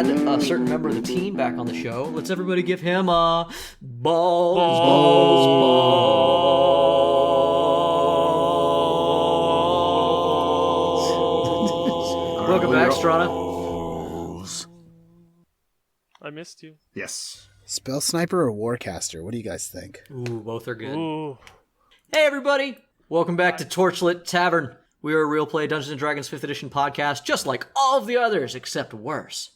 had a certain member of the team back on the show. Let's everybody give him a balls. Welcome back, Strana. I missed you. Yes. Spell Sniper or Warcaster? What do you guys think? Ooh, both are good. Ooh. Hey, everybody. Welcome back to Torchlit Tavern. We are a real play Dungeons & Dragons 5th edition podcast, just like all of the others, except worse.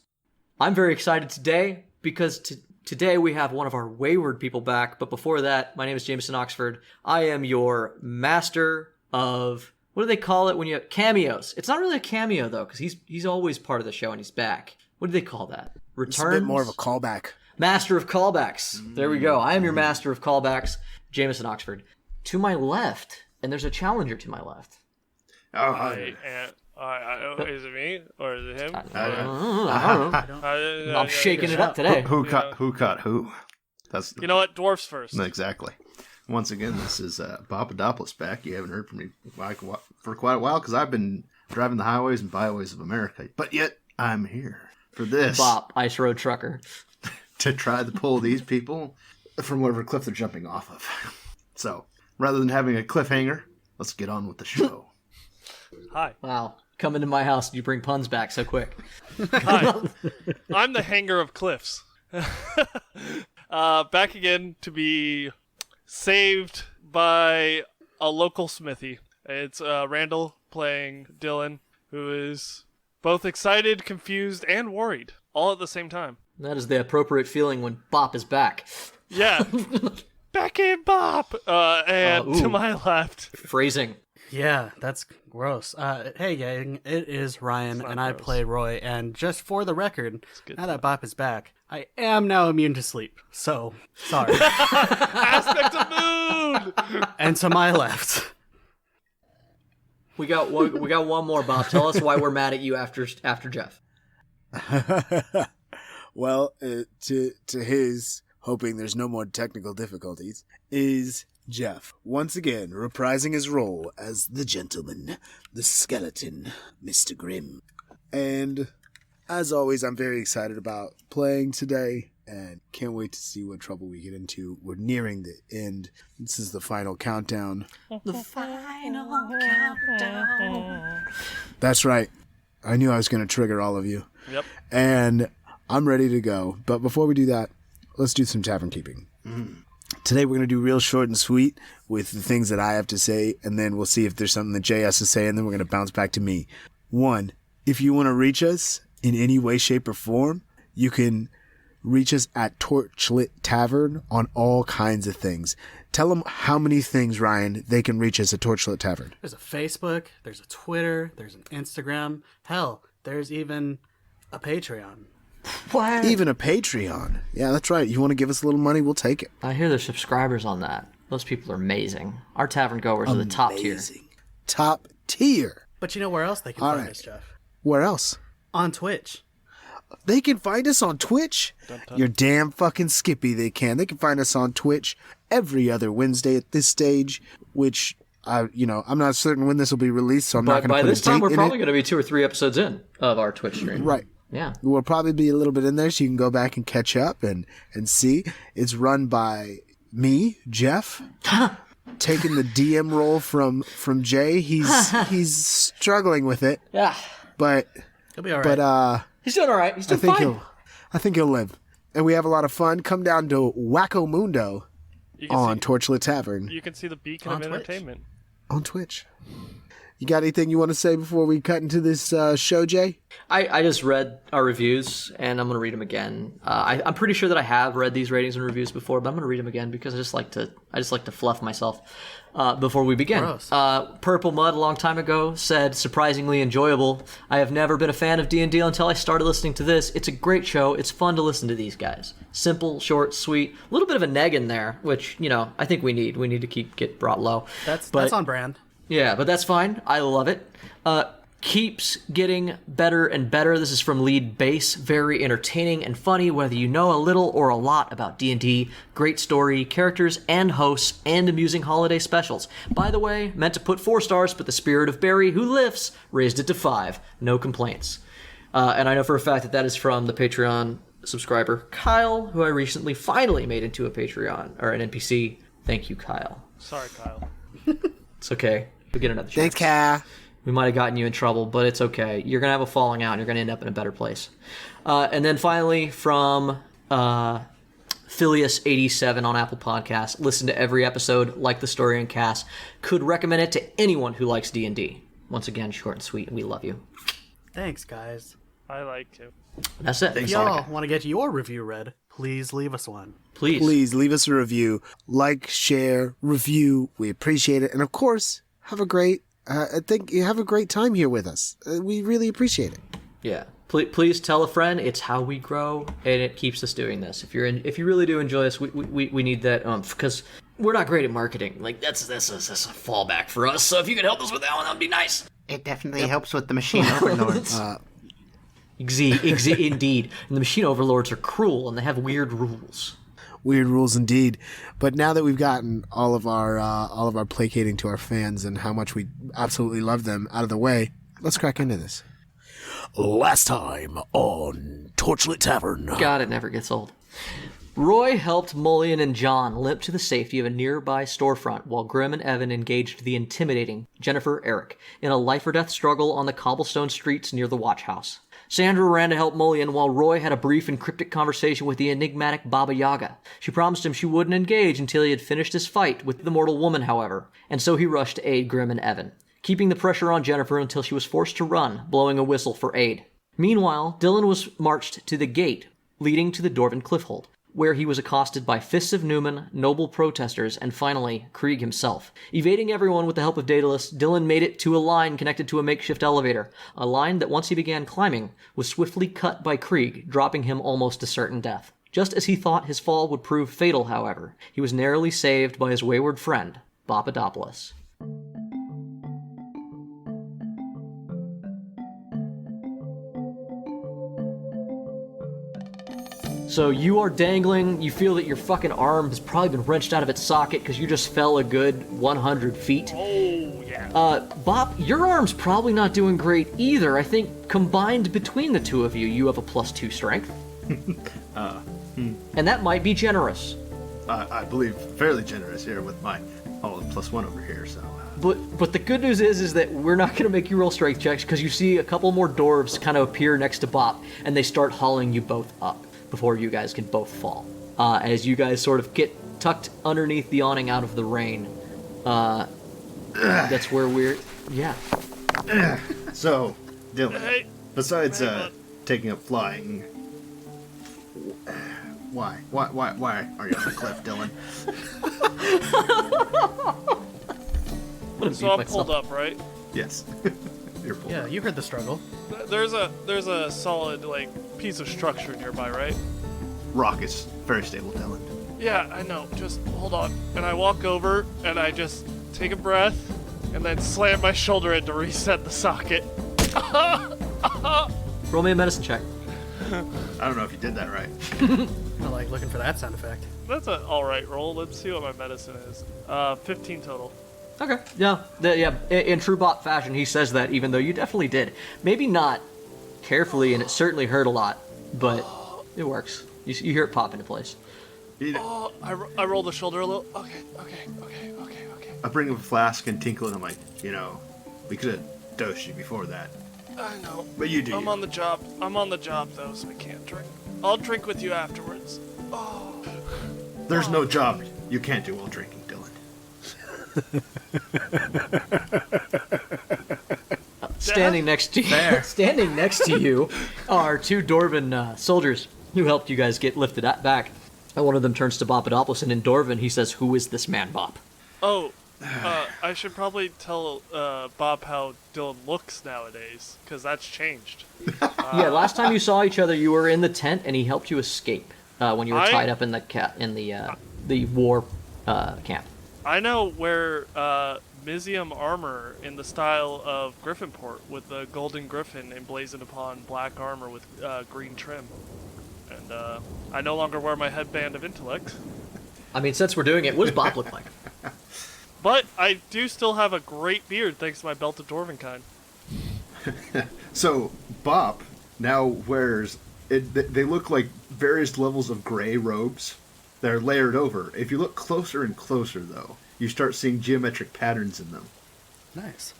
I'm very excited today because today we have one of our wayward people back. But before that, my name is Jameson Oxford. I am your master of, what do they call it when you have cameos? It's not really a cameo, though, because he's always part of the show and he's back. What do they call that? Returns? It's a bit more of a callback. Master of callbacks. There we go. I am your master of callbacks, Jameson Oxford. To my left, and there's a challenger to my left. Is it me or is it him? I don't know. I'm shaking it up today. Who caught who? That's You know what? Dwarfs first. exactly. Once again, this is Bobp back. You haven't heard from me for quite a while because I've been driving the highways and byways of America. But yet, I'm here for this. Bobp, Ice Road Trucker. To try to pull these people from whatever cliff they're jumping off of. So, rather than having a cliffhanger, let's get on with the show. Hi. Wow. Come into my house and you bring puns back so quick. Hi. I'm the hanger of cliffs. Back again to be saved by a local smithy. It's Randall playing Dillon, who is both excited, confused, and worried, all at the same time. That is the appropriate feeling when Bobp is back. Yeah. Back in Bobp! And to my left. Phrasing. Yeah, that's gross. Hey gang, it is Ryan, and I play Roy, and just for the record, now that Bobp is back, I am now immune to sleep, so, sorry. Aspect of mood! And to my left. We got one more, Bobp. Tell us why we're mad at you after Jeff. Well, to his hoping there's no more technical difficulties is Jeff, once again reprising his role as the gentleman, the skeleton, Mr. Grimm. And as always, I'm very excited about playing today and can't wait to see what trouble we get into. We're nearing the end. This is the final countdown. The final countdown. That's right. I knew I was going to trigger all of you. Yep. And I'm ready to go. But before we do that, let's do some tavern keeping. Today we're going to do real short and sweet with the things that I have to say, and then we'll see if there's something that Jay has to say, and then we're going to bounce back to me. 1, if you want to reach us in any way, shape, or form, you can reach us at Torchlit Tavern on all kinds of things. Tell them how many things, Ryan, they can reach us at Torchlit Tavern. There's a Facebook, there's a Twitter, there's an Instagram. Hell, there's even a Patreon. What? Even a Patreon. Yeah, that's right. You want to give us a little money, we'll take it. I hear there's subscribers on that. Those people are amazing. Our Tavern Goers are the top tier. Amazing. Top tier. But you know where else they can All find right. us, Jeff? Where else? On Twitch. They can find us on Twitch. You're damn fucking skippy. They can. They can find us on Twitch every other Wednesday at this stage, which I'm not certain when this will be released, so I'm not But going to by put this a date time, we're in probably it. going to be 2 or 3 episodes in of our Twitch stream. Right. Yeah. We'll probably be a little bit in there, so you can go back and catch up and see. It's run by me, Jeff, taking the DM role from Jay. He's struggling with it, Yeah. but He'll be all right. He's doing all right. He's doing fine. I think he'll live. And we have a lot of fun. Come down to Wacko Mundo on Torchlit Tavern You can see the beacon On of Twitch. entertainment. on Twitch. You got anything you want to say before we cut into this show, Jay? I just read our reviews, and I'm going to read them again. I'm pretty sure that I have read these ratings and reviews before, but I'm going to read them again because I just like to fluff myself before we begin. Gross. Purple Mud a long time ago said, surprisingly enjoyable. I have never been a fan of D&D until I started listening to this. It's a great show. It's fun to listen to these guys. Simple, short, sweet. A little bit of a neg in there, which, I think we need. We need to get brought low. That's on brand. Yeah, but that's fine. I love it. Keeps getting better and better. This is from Lead Base. Very entertaining and funny, whether you know a little or a lot about D&D. Great story, characters and hosts, and amusing holiday specials. By the way, meant to put 4 stars, but the spirit of Barry, who lifts, raised it to 5. No complaints. And I know for a fact that is from the Patreon subscriber, Kyle, who I recently finally made into a Patreon, or an NPC. Thank you, Kyle. Sorry, Kyle. It's okay. You'll get another chance. Thanks, Cal. We might have gotten you in trouble, but it's okay. You're going to have a falling out, and you're going to end up in a better place. And then finally, from Phileas87 on Apple Podcasts, listen to every episode, like the story and cast. Could recommend it to anyone who likes D&D. Once again, short and sweet, and we love you. Thanks, guys. I like to. That's it. If y'all want to get your review read, please leave us one. Please leave us a review. Like, share, review. We appreciate it. And of course, have a great time here with us. We really appreciate it. Yeah. Please tell a friend. It's how we grow, and it keeps us doing this. If you really do enjoy us, we need that because we're not great at marketing. Like that's a fallback for us. So if you could help us with that one, that'd be nice. It definitely helps with the machine overlords. Indeed. And the machine overlords are cruel, and they have weird rules. Weird rules indeed. But now that we've gotten all of our placating to our fans and how much we absolutely love them out of the way, let's crack into this. Last time on Torchlit Tavern. God, it never gets old. Roy helped Mullion and John limp to the safety of a nearby storefront while Grimm and Evan engaged the intimidating Jennifer Eric in a life-or-death struggle on the cobblestone streets near the watch house. Sandra ran to help Mullion while Roy had a brief and cryptic conversation with the enigmatic Baba Yaga. She promised him she wouldn't engage until he had finished his fight with the mortal woman, however, and so he rushed to aid Grimm and Evan, keeping the pressure on Jennifer until she was forced to run, blowing a whistle for aid. Meanwhile, Dillon was marched to the gate leading to the Dwarven Cliffhold, where he was accosted by Fists of Newman, noble protesters, and finally, Krieg himself. Evading everyone with the help of Daedalus, Dillon made it to a line connected to a makeshift elevator, a line that once he began climbing, was swiftly cut by Krieg, dropping him almost to certain death. Just as he thought his fall would prove fatal, however, he was narrowly saved by his wayward friend, Bobp. So you are dangling, you feel that your fucking arm has probably been wrenched out of its socket because you just fell a good 100 feet. Oh, yeah. Bobp, your arm's probably not doing great either. I think combined between the two of you, you have a +2 strength. And that might be generous. I believe fairly generous here with my +1 over here, so... But the good news is that we're not going to make you roll strength checks because you see a couple more dwarves kind of appear next to Bobp, and they start hauling you both up before you guys can both fall. As you guys sort of get tucked underneath the awning out of the rain. That's where we're... Yeah. So, Dillon, Hey. besides taking up flying, why are you on the cliff, Dillon? So I'm pulled up, right? Yes. You're pulled Yeah, up. you heard the struggle. There's a solid piece of structure nearby, right? Rock is very stable, Dillon. Yeah, I know. Just hold on. And I walk over and I just take a breath and then slam my shoulder in to reset the socket. Roll me a medicine check. I don't know if you did that right. I like looking for that sound effect. That's an alright roll. Let's see what my medicine is. 15 total. Okay. Yeah. In true Bobp fashion, he says that even though you definitely did. Maybe not carefully, and it certainly hurt a lot, but it works. You hear it pop into place. Oh, I rolled the shoulder a little. Okay. I bring him a flask and tinkle, and I'm like, we could have dosed you before that. I know. But you do. I'm on the job. Though, so I can't drink. I'll drink with you afterwards. Oh. There's no job you can't do while drinking, Dillon. Standing next to you are two Dwarven soldiers who helped you guys get lifted back. And one of them turns to Bobp, and in Dwarven he says, "Who is this man, Bobp?" Oh, I should probably tell Bobp how Dillon looks nowadays, because that's changed. Yeah, last time you saw each other, you were in the tent, and he helped you escape when you were tied up in the war camp. I know wear Mizium armor in the style of Griffinport, with the golden griffin emblazoned upon black armor with green trim. And I no longer wear my headband of intellect. I mean, since we're doing it, what does Bobp look like? But I do still have a great beard, thanks to my belted Dwarven kind. So, Bobp now wears they look like various levels of gray robes that are layered over. If you look closer and closer, though, you start seeing geometric patterns in them. Nice.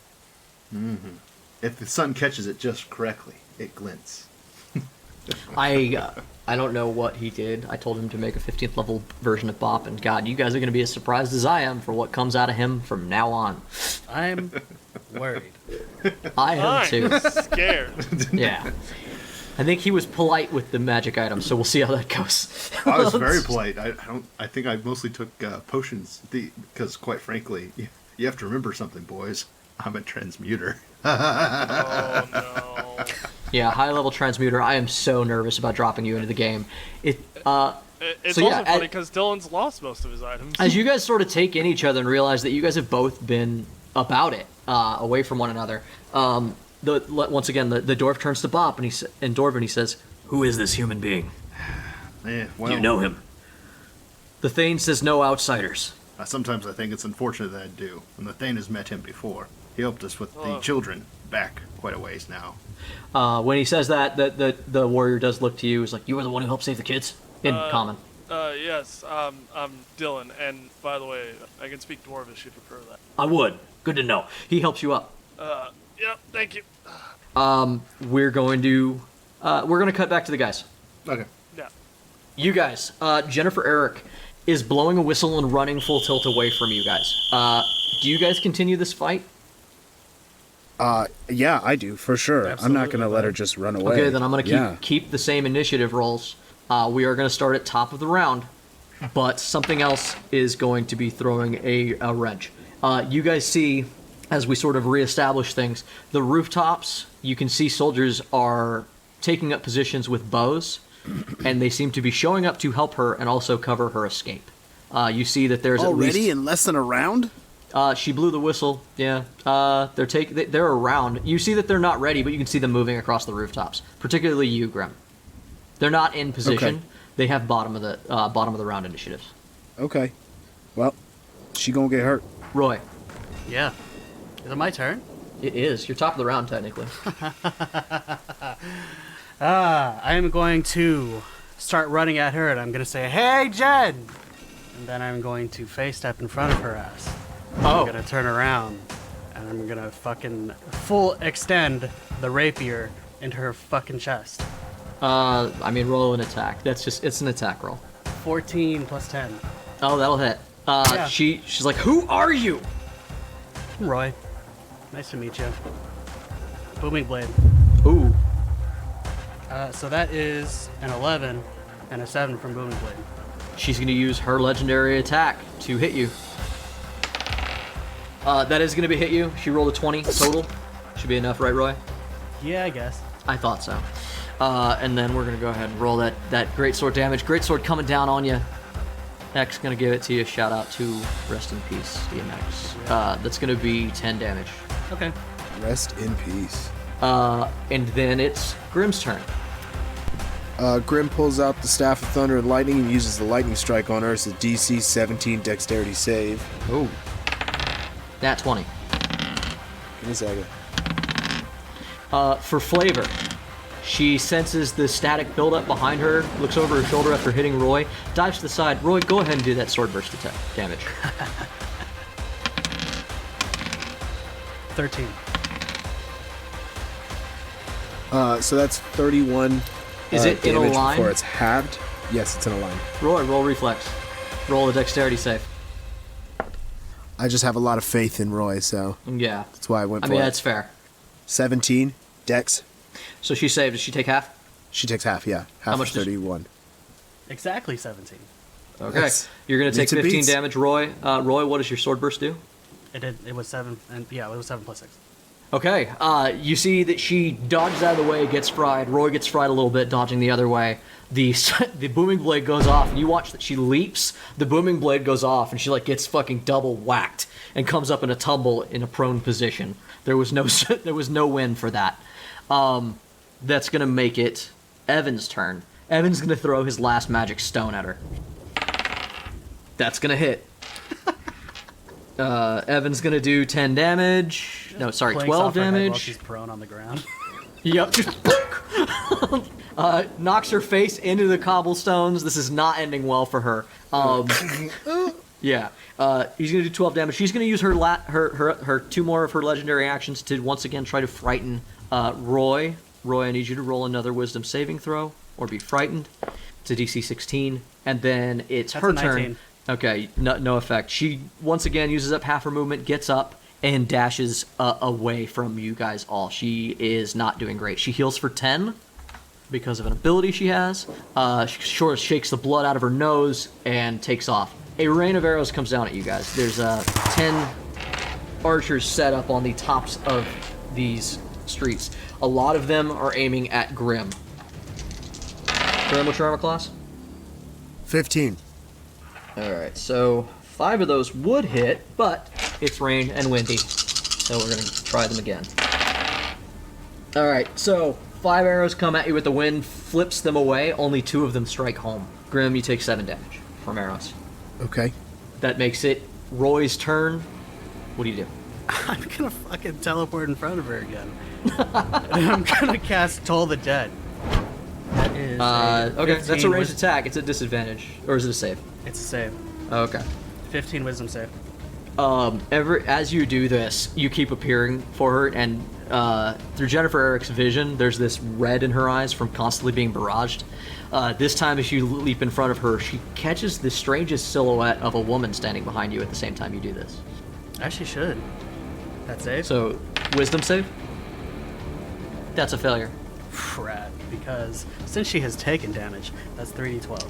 Mm-hmm. If the sun catches it just correctly, it glints. I don't know what he did. I told him to make a 15th level version of Bobp, and God, you guys are going to be as surprised as I am for what comes out of him from now on. I'm worried. I am too. Scared. Yeah. I think he was polite with the magic items, so we'll see how that goes. I was very polite. I think I mostly took potions because, quite frankly, you have to remember something, boys. I'm a transmuter. Oh no. Yeah, high level transmuter. I am so nervous about dropping you into the game. It's so also yeah, funny because Dillon's lost most of his items. as you guys sort of take in each other and realize that you guys have both been about it, away from one another. Once again, the dwarf turns to Bobp and he says, "Who is this human being? Well, Do you know him?" The Thane says, "No outsiders." Sometimes I think it's unfortunate that I do. And the Thane has met him before. He helped us with the children back quite a ways now. When he says that, the warrior does look to you. He's like, "You were the one who helped save the kids?" In common. Yes, I'm Dillon, and by the way, I can speak Dwarvish if you prefer that. I would. Good to know. He helps you up. Yep, thank you. We're going to cut back to the guys. Okay. Yeah. You guys, Jennifer Eric is blowing a whistle and running full tilt away from you guys. Do you guys continue this fight? Yeah, I do, for sure. Absolutely. I'm not going to let her just run away. Okay, then I'm going to keep the same initiative rolls. We are going to start at top of the round, but something else is going to be throwing a wrench. You guys see, as we sort of reestablish things, the rooftops, you can see soldiers are taking up positions with bows, and they seem to be showing up to help her and also cover her escape. You see that there's Already at least... in less than a round? She blew the whistle. Yeah, they're around. You see that they're not ready, but you can see them moving across the rooftops. Particularly you, Grimm. They're not in position. Okay. They have bottom of the round initiatives. Okay. Well, she gonna get hurt. Roy, Yeah. Is it my turn? it is. You're top of the round technically. I am going to start running at her, and I'm going to say, "Hey, Jen!" And then I'm going to face step in front of her ass. I'm going to turn around, and I'm going to fucking full extend the rapier into her fucking chest. Roll an attack. It's an attack roll. 14 plus 10. Oh, that'll hit. Yeah. She's like, "Who are you?" I'm Roy. Nice to meet you. Booming blade. Ooh. So that is an 11 and a 7 from Booming Blade. She's going to use her legendary attack to hit you. That is going to hit you. She rolled a 20 total. Should be enough, right, Roy? Yeah, I guess. I thought so. And then we're going to go ahead and roll that greatsword damage. Greatsword coming down on you. X going to give it to you. Shout out to Rest in Peace, DMX. That's going to be 10 damage. Okay. Rest in peace. And then it's Grimm's turn. Grimm pulls out the Staff of Thunder and Lightning and uses the Lightning Strike on her. It's a DC 17 Dexterity save. Ooh. Nat 20. Give me a second. For flavor, she senses the static buildup behind her, looks over her shoulder after hitting Roy, dives to the side. Roy, go ahead and do that sword burst attack damage. 13. So that's 31 Is it in a damage line? before it's halved. Yes, it's in a line. Roy, roll reflex. Roll a dexterity save. I just have a lot of faith in Roy, so Yeah. that's why I went I for mean, it. that's fair. 17 Dex. So she saved. Does she take half? She takes half, yeah. Half much of does she- 31. Exactly 17. Okay. That's- You're going to take meets and 15 beats. damage, Roy. Roy, what does your sword burst do? It was 7, and yeah, it was 7 plus 6. Okay, you see that she dodges out of the way, gets fried. Roy gets fried a little bit, dodging the other way. The booming blade goes off, and you watch that she leaps. The booming blade goes off, and she gets fucking double whacked and comes up in a tumble in a prone position. There was no win for that. That's gonna make it Evan's turn. Evan's gonna throw his last magic stone at her. That's gonna hit. Evan's gonna do 10 damage. No, sorry, Playing 12 soft her head damage. while she's prone on the ground. Yep, just knocks her face into the cobblestones. This is not ending well for her. Yeah. He's going to do 12 damage. She's going to use her 2 more of her legendary actions to once again try to frighten Roy. Roy, I need you to roll another wisdom saving throw or be frightened. It's a DC 16. And then it's her turn. Okay, no effect. She once again uses up half her movement, gets up, and dashes away from you guys all. She is not doing great. She heals for 10 because of an ability she has. She sort of shakes the blood out of her nose and takes off. A rain of arrows comes down at you guys. There's 10 archers set up on the tops of these streets. A lot of them are aiming at Grimm. Grimm, what's your armor class? 15. Alright, so 5 of those would hit, but it's rain and windy, so we're going to try them again. Alright, so 5 arrows come at you with the wind, flips them away, only 2 of them strike home. Grimm, you take 7 damage from arrows. Okay. That makes it Roy's turn. What do you do? I'm gonna fucking teleport in front of her again. And I'm gonna cast Toll the Dead. That is okay, that's a 15 ranged attack. It's a disadvantage. Or is it a save? It's a save. Oh, okay. 15 wisdom save. As you do this, you keep appearing for her, and through Jennifer Eric's vision, there's this red in her eyes from constantly being barraged. This time, as you leap in front of her, she catches the strangest silhouette of a woman standing behind you at the same time you do this. As she should. That save? So, wisdom save? That's a failure. Crap, because since she has taken damage, that's 3d12.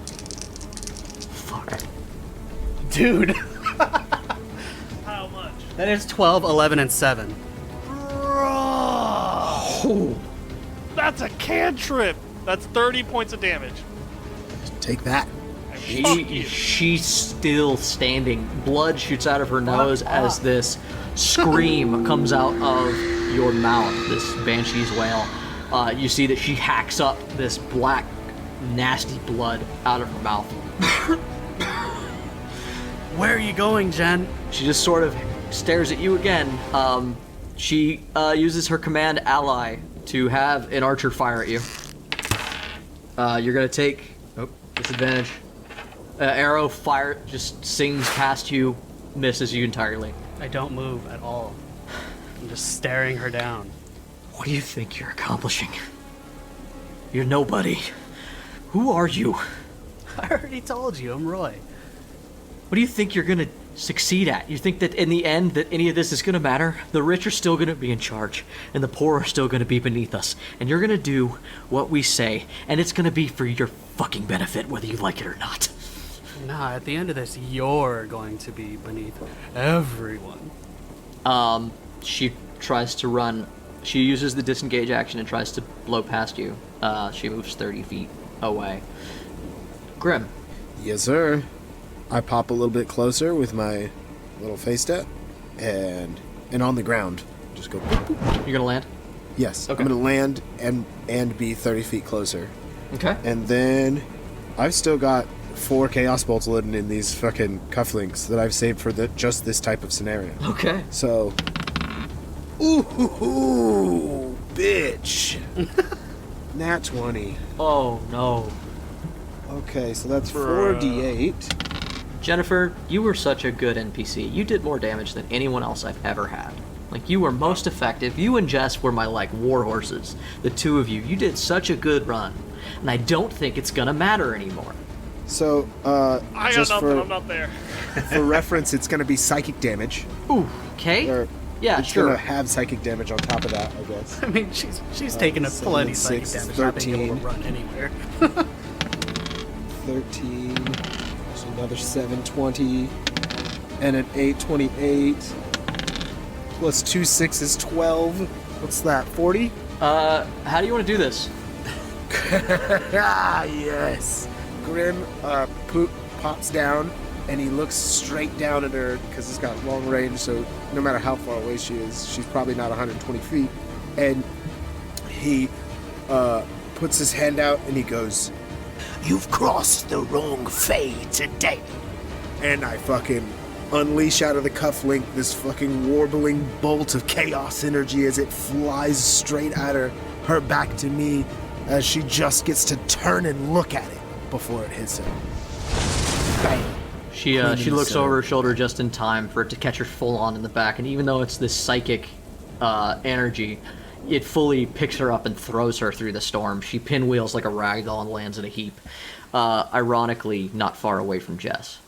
Fuck. Dude! How much? That is 12, 11, and 7. Oh. That's a cantrip. That's 30 points of damage. Take that. She's still standing. Blood shoots out of her nose as this scream comes out of your mouth, this banshee's wail. You see that she hacks up this black, nasty blood out of her mouth. Where are you going, Jen? She just sort of stares at you again. She uses her command ally to have an archer fire at you. You're gonna take disadvantage. Arrow fire just sings past you, misses you entirely. I don't move at all. I'm just staring her down. What do you think you're accomplishing? You're nobody. Who are you? I already told you, I'm Roy. What do you think you're gonna succeed at? You think that in the end that any of this is gonna matter? The rich are still gonna be in charge, and the poor are still gonna be beneath us. And you're gonna do what we say, and it's gonna be for your fucking benefit, whether you like it or not. Nah, at the end of this, you're going to be beneath everyone. She tries to run. She uses the disengage action and tries to blow past you. She moves 30 feet away. Grimm. Yes, sir. I pop a little bit closer with my little face step, and on the ground, just go. Boop, boop. You're gonna land? Yes. Okay. I'm gonna land and be 30 feet closer, Okay. and then I've still got 4 chaos bolts hidden in these fucking cufflinks that I've saved for just this type of scenario. Okay. So, ooh, bitch. Nat 20. Oh no. Okay, so that's Bruh. 4d8. Jennifer, you were such a good NPC. You did more damage than anyone else I've ever had. Like, you were most effective. You and Jess were my, war horses. The two of you. You did such a good run. And I don't think it's gonna matter anymore. So, I got just nothing. I'm not there. for reference, it's gonna be psychic damage. Ooh, okay? Or Yeah, it's sure. gonna have psychic damage on top of that, I guess. I mean, she's taken a 7 plenty and psychic 6 is damage, not being able 13. to run anywhere. 13, there's another 7, 20, and an 8, 28, plus 2 6s, 12. What's that, 40? How do you want to do this? Ah, yes. Grimm pops down, and he looks straight down at her, because it's got long range, so no matter how far away she is, she's probably not 120 feet. And he puts his hand out, and he goes, "You've crossed the wrong fay today." And I fucking unleash out of the cufflink this fucking warbling bolt of chaos energy as it flies straight at her back to me, as she just gets to turn and look at it before it hits him. Bang. She looks over her shoulder just in time for it to catch her full on in the back, and even though it's this psychic energy, it fully picks her up and throws her through the storm. She pinwheels like a ragdoll and lands in a heap, ironically not far away from Jess.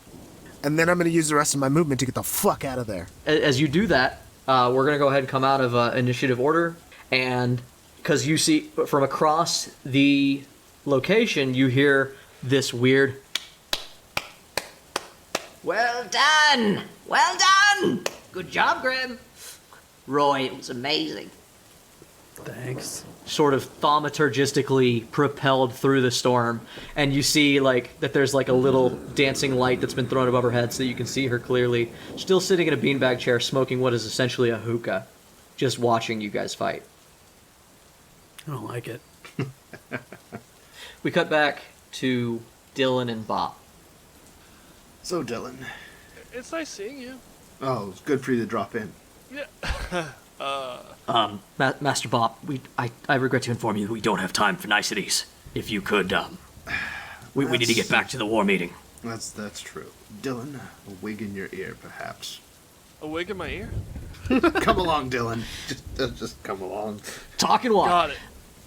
And then I'm going to use the rest of my movement to get the fuck out of there. As you do that, we're going to go ahead and come out of initiative order, and because you see from across the location, you hear this weird, "Well done! Well done! Good job, Grimm. Roy, it was amazing." Thanks. Sort of thaumaturgistically propelled through the storm, and you see like that there's like a little dancing light that's been thrown above her head so that you can see her clearly, still sitting in a beanbag chair smoking what is essentially a hookah, just watching you guys fight. I don't like it. We cut back to Dillon and Bobp. So, Dillon. It's nice seeing you. Oh, it's good for you to drop in. Yeah. Master Bobp, I regret to inform you that we don't have time for niceties. If you could, we need to get back to the war meeting. That's true. Dillon, a wig in your ear, perhaps. A wig in my ear? Come along, Dillon. Just come along. Talk and walk. Got it.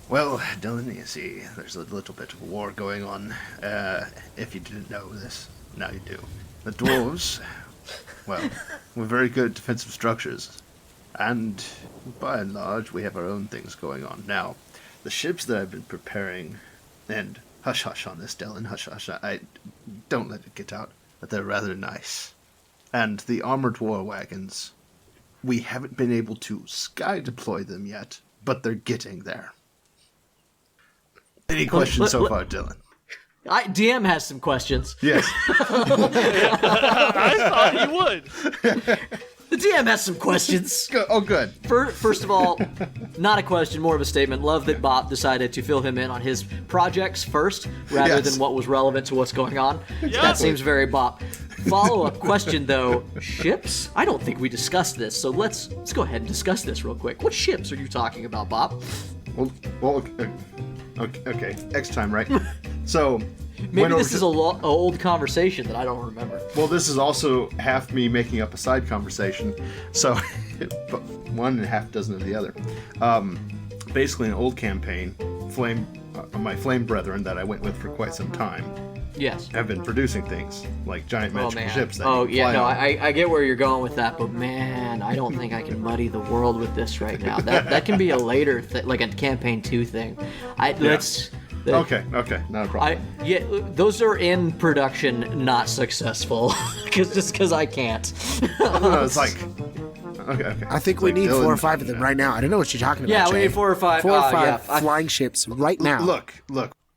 Well, Dillon, you see, there's a little bit of a war going on. If you didn't know this, now you do. The dwarves, well, we're very good at defensive structures. And, by and large, we have our own things going on. Now, the ships that I've been preparing, and hush-hush on this, Dillon, hush-hush, I don't let it get out, but they're rather nice. And the armored war wagons, we haven't been able to sky deploy them yet, but they're getting there. Any questions so far, Dillon? DM has some questions. Yes. I thought you would. The DM has some questions. Oh, good. First of all, not a question, more of a statement. Love that Bobp decided to fill him in on his projects first, rather Yes. than what was relevant to what's going on. Yeah. That seems very Bobp. Follow-up question, though. Ships? I don't think we discussed this, so let's go ahead and discuss this real quick. What ships are you talking about, Bobp? Well, okay. Next time, right? So, Maybe this is an old conversation that I don't remember. well, this is also half me making up a side conversation. So, but one and a half dozen of the other. Basically, an old campaign, my flame brethren that I went with for quite some time Yes. have been producing things like giant Oh, magical man. ships. That Oh, you can yeah, fly no, on. I get where you're going with that, but man, I don't think I can muddy the world with this right now. That can be a later, like a campaign 2 thing. Okay, not a problem. Those are in production, not successful, because I can't. No, it's like, okay. I think we Like need Dillon- 4 or 5 of them right now. I don't know what you're talking about. Yeah, we Jay. need 4 or 5. 4 or 5 yeah, flying ships right now. Look.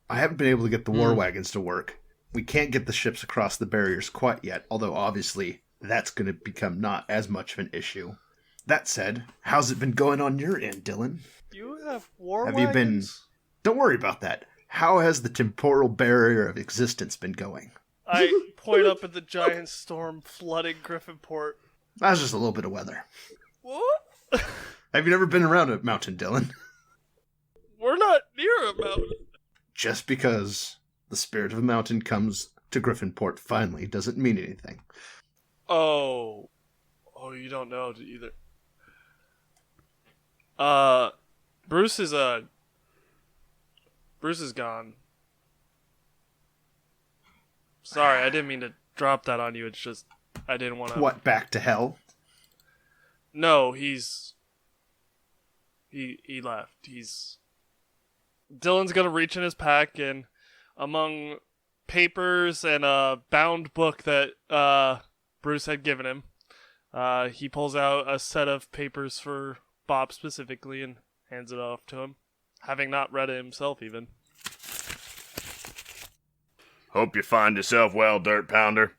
I haven't been able to get the war wagons to work. We can't get the ships across the barriers quite yet, although obviously that's going to become not as much of an issue. That said, how's it been going on your end, Dillon? You have war Have you been... wagons? Don't worry about that. How has the temporal barrier of existence been going? I point up at the giant storm flooding Griffinport. That's just a little bit of weather. What? Have you never been around a mountain, Dillon? We're not near a mountain. Just because the spirit of a mountain comes to Griffinport finally doesn't mean anything. Oh, you don't know either. Bruce is gone. Sorry, I didn't mean to drop that on you. It's just I didn't want to. What, back to hell? No, he left. Dillon's gonna reach in his pack and among papers and a bound book that Bruce had given him, he pulls out a set of papers for Bobp specifically and hands it off to him, having not read it himself even. Hope you find yourself well, Dirt Pounder.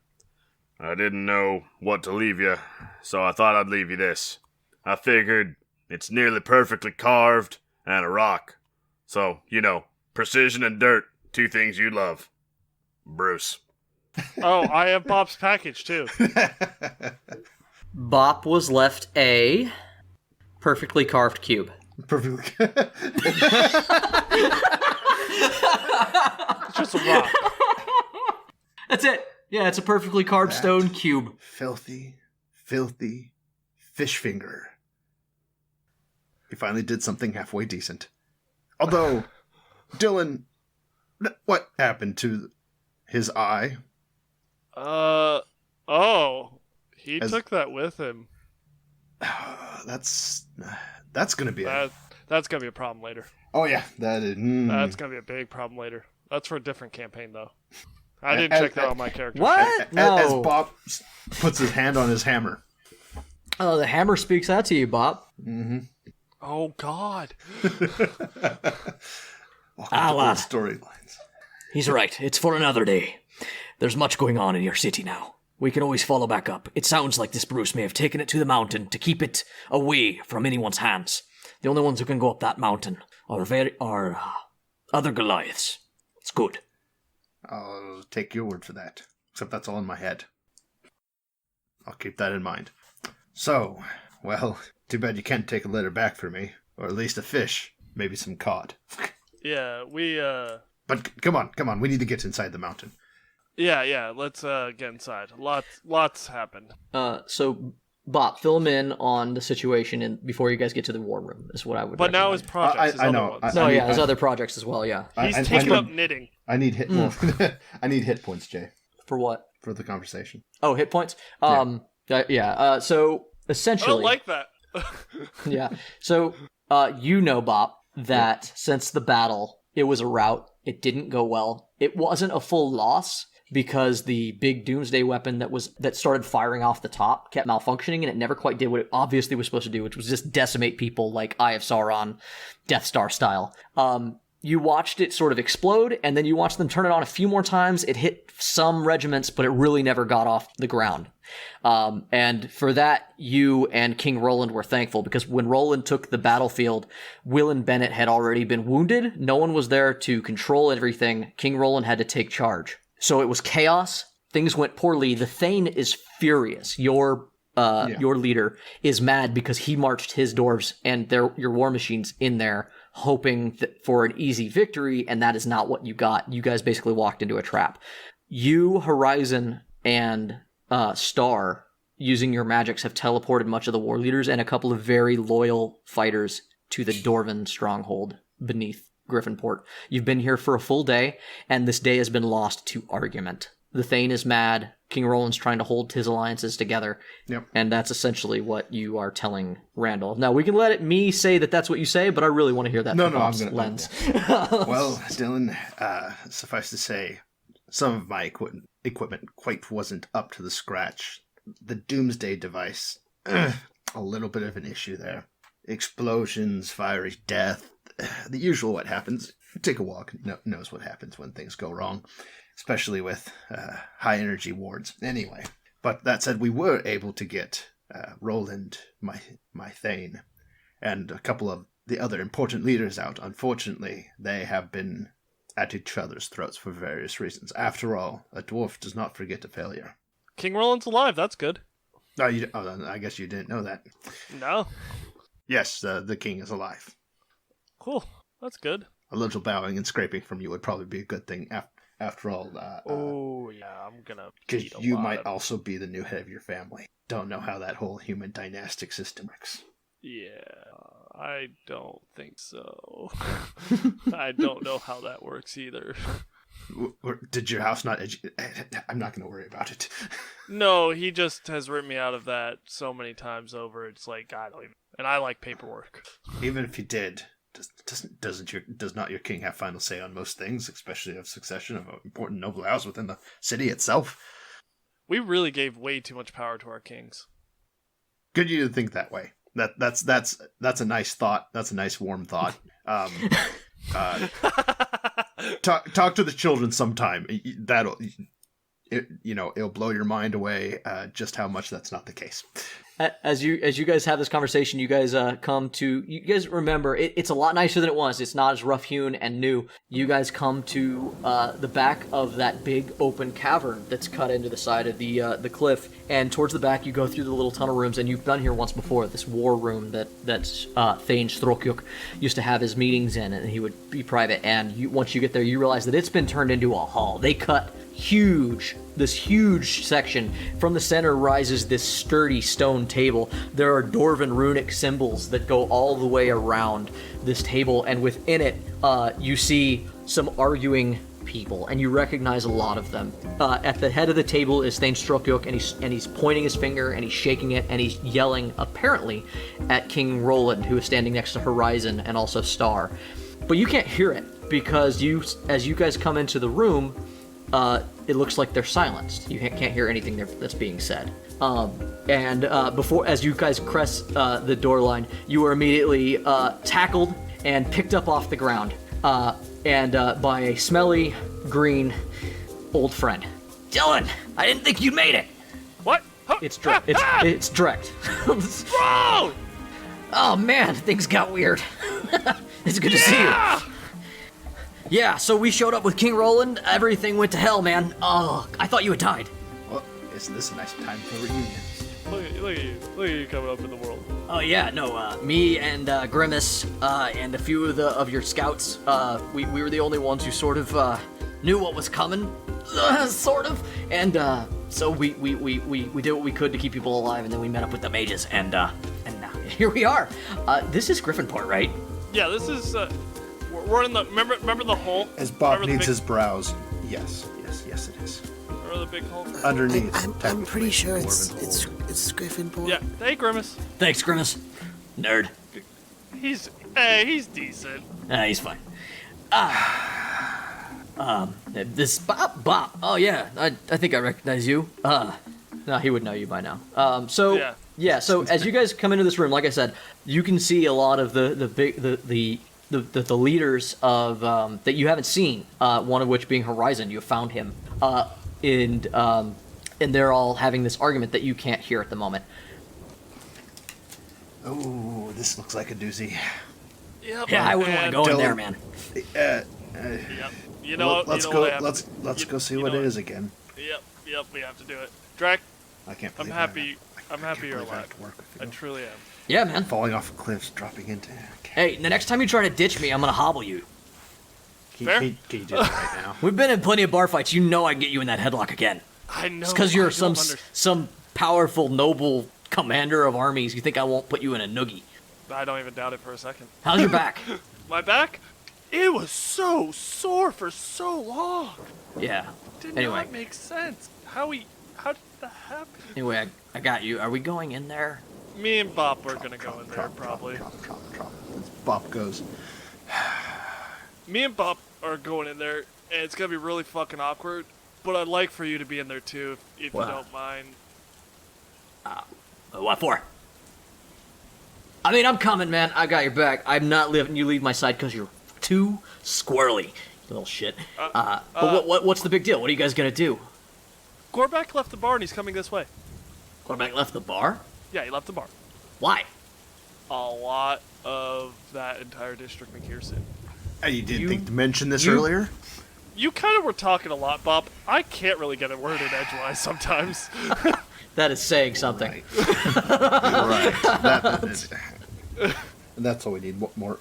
I didn't know what to leave you, so I thought I'd leave you this. I figured it's nearly perfectly carved and a rock. So, precision and dirt, 2 things you love. Bruce. Oh, I have Bob's package too. Bobp was left a perfectly carved cube. Perfectly. It's just a rock. That's it. Yeah, it's a perfectly carved stone cube. Filthy fish finger. He finally did something halfway decent. Although, Dillon, what happened to his eye? He took that with him. That's gonna be That's gonna be a problem later. Oh yeah, that is. That's gonna be a big problem later. That's for a different campaign, though. I didn't check that on my character. What? No. As Bobp puts his hand on his hammer. Oh, the hammer speaks out to you, Bobp. Mm-hmm. Oh God. Lad. Storylines. He's right. It's for another day. There's much going on in your city now. We can always follow back up. It sounds like this Bruce may have taken it to the mountain to keep it away from anyone's hands. The only ones who can go up that mountain are other Goliaths. It's good. I'll take your word for that. Except that's all in my head. I'll keep that in mind. So, well, too bad you can't take a letter back for me. Or at least a fish. Maybe some cod. Yeah, we But come on, we need to get inside the mountain. Yeah, let's get inside. Lots happened. So, Bobp, fill him in on the situation before you guys get to the war room, is what I would But now recommend. his projects, I his know. other ones. There's other projects as well, yeah. He's I taking need- up knitting. I need hit I need hit points, Jay, For what? for the conversation. Oh, hit points? So, essentially... I don't like that. Yeah. So, you know, Bobp, that since the battle, it was a rout. It didn't go well. It wasn't a full loss because the big doomsday weapon that started firing off the top kept malfunctioning, and it never quite did what it obviously was supposed to do, which was just decimate people like Eye of Sauron, Death Star style. You watched it sort of explode, and then you watched them turn it on a few more times. It hit some regiments, but it really never got off the ground. And for that, you and King Roland were thankful, because when Roland took the battlefield, Will and Bennett had already been wounded. No one was there to control everything. King Roland had to take charge. So it was chaos. Things went poorly. The Thane is furious. Your leader is mad because he marched his dwarves and your war machines in there, hoping for an easy victory, and that is not what you got. You guys basically walked into a trap. You, Horizon, and Star, using your magics, have teleported much of the war leaders and a couple of very loyal fighters to the Dwarven stronghold beneath Griffinport. You've been here for a full day, and this day has been lost to argument. The Thane is mad. King Roland's trying to hold his alliances together. Yep. And that's essentially what you are telling Randall. Now, we can let me say that that's what you say, but I really want to hear that from Bob's lens. Well, Dillon, suffice to say, some of my equipment quite wasn't up to the scratch. The Doomsday device, a little bit of an issue there. Explosions, fiery death, the usual what happens. Take a walk, knows what happens when things go wrong, especially with high energy wards. Anyway, but that said, we were able to get Roland, my Thane, and a couple of the other important leaders out. Unfortunately, they have been at each other's throats for various reasons. After all, a dwarf does not forget a failure. King Roland's alive. That's good. I guess you didn't know that. No. Yes, the king is alive. Cool. That's good. A little bowing and scraping from you would probably be a good thing. After all, I'm gonna. because you might also be the new head of your family. Don't know how that whole human dynastic system works. Yeah, I don't think so. I don't know how that works either. Did your house not I'm not going to worry about it. No, he just has written me out of that so many times over. It's like, I don't even. And I like paperwork. Even if you did, does not your king have final say on most things, especially of succession of an important noble house within the city itself? We really gave way too much power to our kings. Good you to think that way. That's a nice thought. That's a nice warm thought. Talk to the children sometime. it'll blow your mind away just how much that's not the case. As you guys have this conversation, you guys you guys remember it's a lot nicer than it was. It's not as rough hewn and new. You guys come to the back of that big open cavern that's cut into the side of the cliff, and towards the back you go through the little tunnel rooms. And you've been here once before. This war room that Thane Strokyuk used to have his meetings in, and he would be private. And once you get there, you realize that it's been turned into a hall. They cut this huge section. From the center rises this sturdy stone table. There are Dwarven runic symbols that go all the way around this table, and within it you see some arguing people, and you recognize a lot of them. At the head of the table is Thane Strokyuk, and he's pointing his finger, and he's shaking it, and he's yelling, apparently, at King Roland, who is standing next to Horizon and also Star. But you can't hear it, because as you guys come into the room, it looks like they're silenced. You can't hear anything that's being said. As you guys crest the door line, you are immediately tackled and picked up off the ground, by a smelly, green, old friend. Dillon, I didn't think you'd made it. What? It's direct. It's direct. Bro! Oh man, things got weird. It's good to see you. Yeah, so we showed up with King Roland. Everything went to hell, man. Oh, I thought you had died. Well, isn't this a nice time for reunions? Look at you coming up in the world. Oh yeah, no, me and Grimace and a few of your scouts, we were the only ones who sort of knew what was coming, sort of. And so we did what we could to keep people alive, and then we met up with the mages, and here we are. This is Griffinport, right? Yeah, this is. We're in the remember the hole. As Bobp knits his brows, yes, it is. Remember the big hole? Underneath. I'm pretty sure it's Dwarven Griffinport. Yeah. Hey, Grimace. Thanks, Grimace. Nerd. He's decent. He's fine. This Bobp. Oh yeah, I think I recognize you. No, he would know you by now. Yeah. So as you guys come into this room, like I said, you can see a lot of the leaders of that you haven't seen. One of which being Horizon. You have found him, and they're all having this argument that you can't hear at the moment. Oh, this looks like a doozy. Yep. Yeah, I wouldn't want to go in there, man. Yep. You know what? Let's go see what it is again. Yep. We have to do it. Drac, I can't. I'm happy. I'm happy you're alive. I truly am. Yeah, man. Falling off cliffs, dropping into. Hey, the next time you try to ditch me, I'm gonna hobble you. Fair? Can you do that right now? We've been in plenty of bar fights. You know I can get you in that headlock again. I know. It's because you're some powerful, noble commander of armies. You think I won't put you in a noogie? I don't even doubt it for a second. How's your back? My back? It was so sore for so long. Yeah. Did Anyway. not make sense. How did that happen? Anyway, I got you. Are we going in there? Me and Bobp are gonna go in there probably. Drop. As Bobp goes. Me and Bobp are going in there, and it's gonna be really fucking awkward. But I'd like for you to be in there too, if you don't mind. What for? I mean, I'm coming, man. I got your back. I'm not letting you leave my side because you're too squirrely, little shit. But what's the big deal? What are you guys gonna do? Gorbak left the bar and he's coming this way. Quarterback left the bar? Yeah, he left the bar. Why? A lot of that entire district McPherson. You didn't think to mention this earlier? You kind of were talking a lot, Bobp. I can't really get a word in edgewise sometimes. That is saying something. Right. That's all we need. More.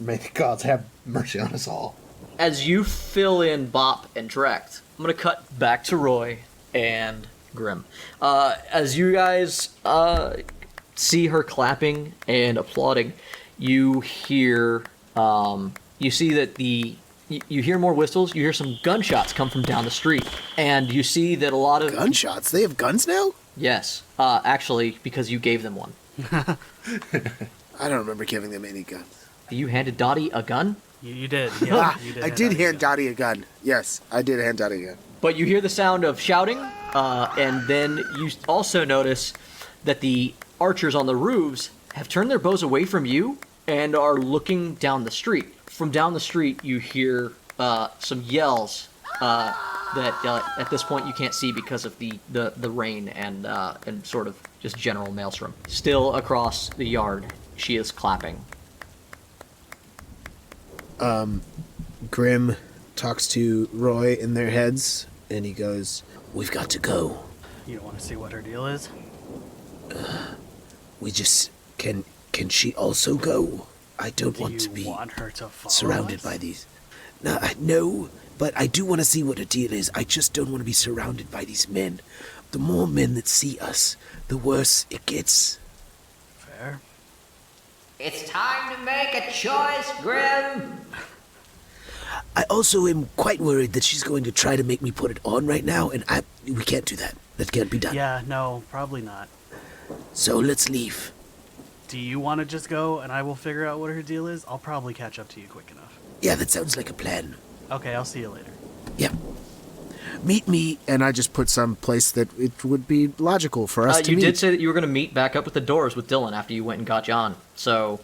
May the gods have mercy on us all. As you fill in Bobp and Drekt, I'm going to cut back to Roy and Grimm. As you guys see her clapping and applauding, you hear, you see that you hear more whistles, you hear some gunshots come from down the street, and you see that a lot of... Gunshots? They have guns now? Yes, actually, because you gave them one. I don't remember giving them any guns. You handed Dottie a gun? You did. Yeah, you did. I did hand Dottie a gun. Yes, I did hand Dottie a gun. But you hear the sound of shouting, and then you also notice that the archers on the roofs have turned their bows away from you and are looking down the street. From down the street, you hear some yells that at this point you can't see because of the rain and sort of just general maelstrom. Still across the yard, she is clapping. Grimm talks to Roy in their heads, and he goes, "We've got to go. You don't want to see what her deal is? We just can she also go? I don't Do want you to be want her to follow surrounded us? by these. No, but I do want to see what her deal is. I just don't want to be surrounded by these men. The more men that see us, the worse it gets." Fair. It's time to make a choice, Grimm. I also am quite worried that she's going to try to make me put it on right now, and we can't do that. That can't be done. Yeah, no, probably not. So let's leave. Do you want to just go and I will figure out what her deal is? I'll probably catch up to you quick enough. Yeah, that sounds like a plan. Okay, I'll see you later. Yeah. Meet me, and I just put some place that it would be logical for us to You meet. did say that you were going to meet back up with the Doors with Dillon after you went and got John. So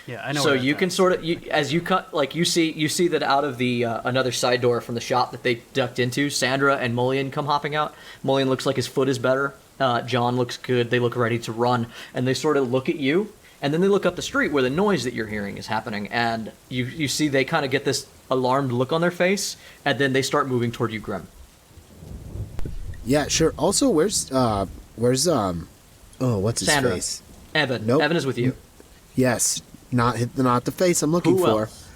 Yeah, I know. so where you that's can at. sort of you see that out of the another side door from the shop that they ducked into, Sandra and Mullion come hopping out. Mullion looks like his foot is better. John looks good. They look ready to run, and they sort of look at you, and then they look up the street where the noise that you're hearing is happening, and you see they kind of get this alarmed look on their face, and then they start moving toward you, Grimm. Yeah, sure. Also, where's what's his Sandra. face? Evan. Nope. Evan is with you. Yes, not the face I'm looking Who for. else?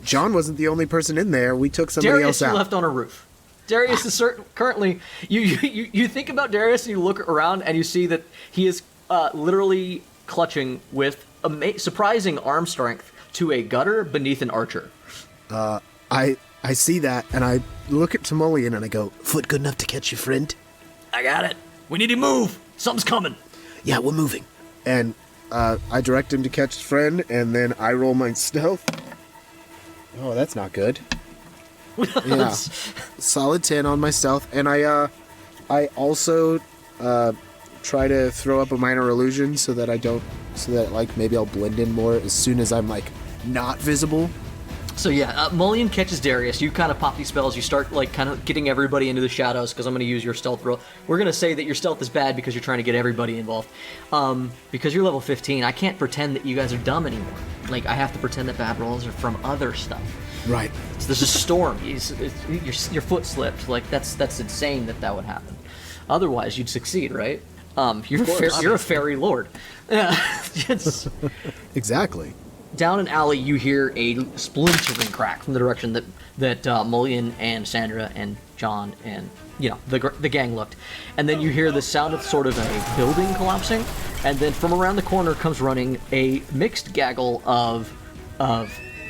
John wasn't the only person in there. We took somebody Darius else you out. left on a roof. Darius is currently. You think about Darius and you look around and you see that he is literally clutching with surprising arm strength to a gutter beneath an archer. I see that, and I look at Timoleon and I go, "Foot good enough to catch your friend?" I got it. We need to move. Something's coming. Yeah, we're moving. And I direct him to catch his friend, and then I roll my stealth. Oh, that's not good. Yeah, solid 10 on my stealth, and I also try to throw up a minor illusion so that like maybe I'll blend in more as soon as I'm like not visible. So yeah, Mullion catches Darius. You kind of pop these spells. You start like kind of getting everybody into the shadows because I'm going to use your stealth roll. We're going to say that your stealth is bad because you're trying to get everybody involved. Because you're level 15, I can't pretend that you guys are dumb anymore. Like I have to pretend that bad rolls are from other stuff. Right. So there's a storm. Your foot slipped. Like that's insane that would happen. Otherwise, you'd succeed, right? You're a fairy lord. It's, Exactly. down an alley, you hear a splintering crack from the direction that Mullion and Sandra and John and the gang looked, and then you hear the sound of sort of a building collapsing, and then from around the corner comes running a mixed gaggle of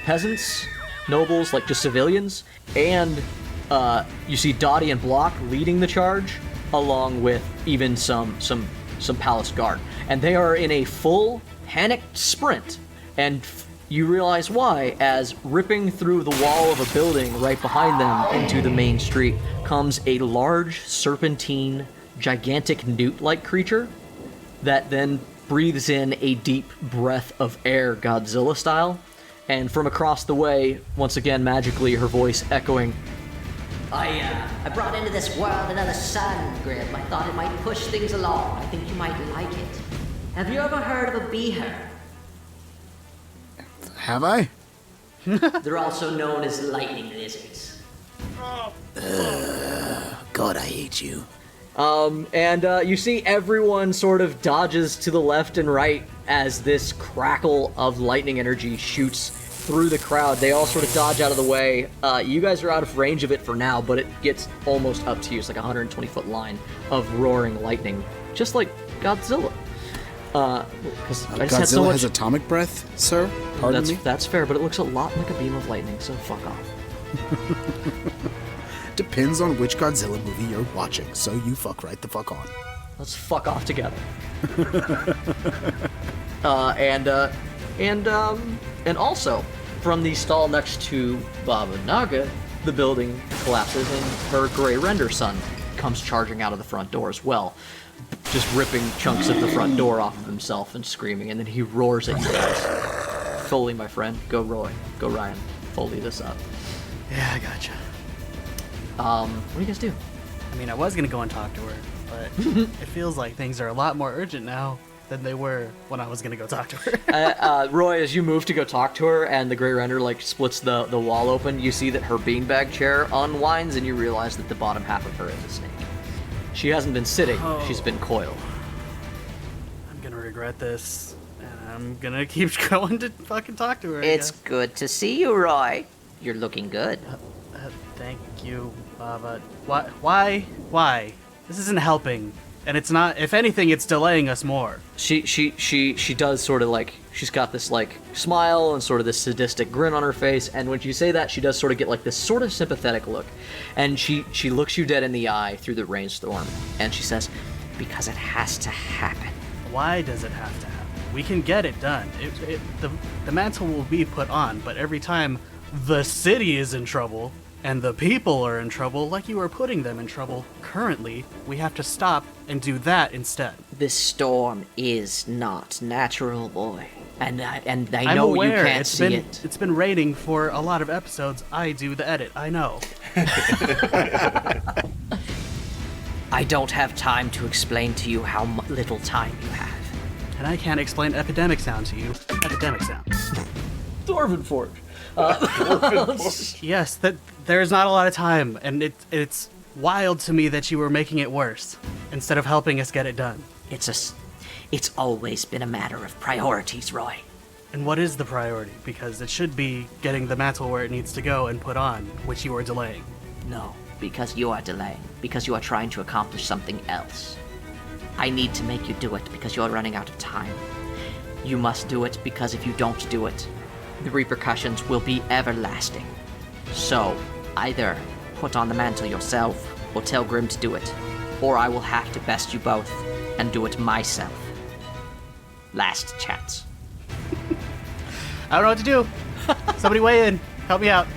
peasants, nobles, like just civilians, and you see Dottie and Block leading the charge, along with even some palace guard, and they are in a full panicked sprint. And you realize why, as ripping through the wall of a building right behind them into the main street comes a large, serpentine, gigantic newt-like creature that then breathes in a deep breath of air, Godzilla style. And from across the way, once again, magically, her voice echoing, I brought into this world another sun, Grimm. I thought it might push things along. I think you might like it. Have you ever heard of a beeher? Have I? They're also known as lightning lizards. God, I hate you. And you see everyone sort of dodges to the left and right as this crackle of lightning energy shoots through the crowd. They all sort of dodge out of the way. You guys are out of range of it for now, but it gets almost up to you. It's like a 120-foot line of roaring lightning, just like Godzilla. Because I just had so Godzilla much. has atomic breath, sir? Pardon me? That's fair, but it looks a lot like a beam of lightning, so fuck off. Depends on which Godzilla movie you're watching, so you fuck right the fuck on. Let's fuck off together. And also, from the stall next to Baba Naga, the building collapses and her gray render son comes charging out of the front door as well, just ripping chunks of the front door off of himself and screaming, and then he roars at you guys. Foley, my friend, go Roy, go Ryan, Foley this up. Yeah, I gotcha. What do you guys do? I mean, I was gonna go and talk to her, but it feels like things are a lot more urgent now than they were when I was gonna go talk to her. Roy, as you move to go talk to her and the Grey Render like splits the wall open, you see that her beanbag chair unwinds and you realize that the bottom half of her is a snake. She hasn't been sitting, she's been coiled. I'm gonna regret this, and I'm gonna keep going to fucking talk to her. It's good to see you, Roy. You're looking good. Thank you, Bobp. Why? This isn't helping. And it's not, if anything, it's delaying us more. She does sort of like, she's got this like smile and sort of this sadistic grin on her face, and when you say that, she does sort of get like this sort of sympathetic look. And she looks you dead in the eye through the rainstorm, and she says, Because it has to happen. Why does it have to happen? We can get it done. The mantle will be put on, but every time the city is in trouble, and the people are in trouble, like you are putting them in trouble currently, we have to stop and do that instead. This storm is not natural, boy. And I I'm know aware. you can't see it. It's been raining for a lot of episodes. I do the edit. I know. I don't have time to explain to you how little time you have. And I can't explain epidemic sound to you. Epidemic sound. Dwarven Forge. Yes, that there's not a lot of time, and it's wild to me that you were making it worse instead of helping us get it done. It's always been a matter of priorities, Roy. And what is the priority? Because it should be getting the mantle where it needs to go and put on, which you are delaying. No, because you are delaying. Because you are trying to accomplish something else. I need to make you do it because you are running out of time. You must do it because if you don't do it, the repercussions will be everlasting. So, either put on the mantle yourself, or tell Grimm to do it, or I will have to best you both and do it myself. Last chance. I don't know what to do. Somebody weigh in. Help me out.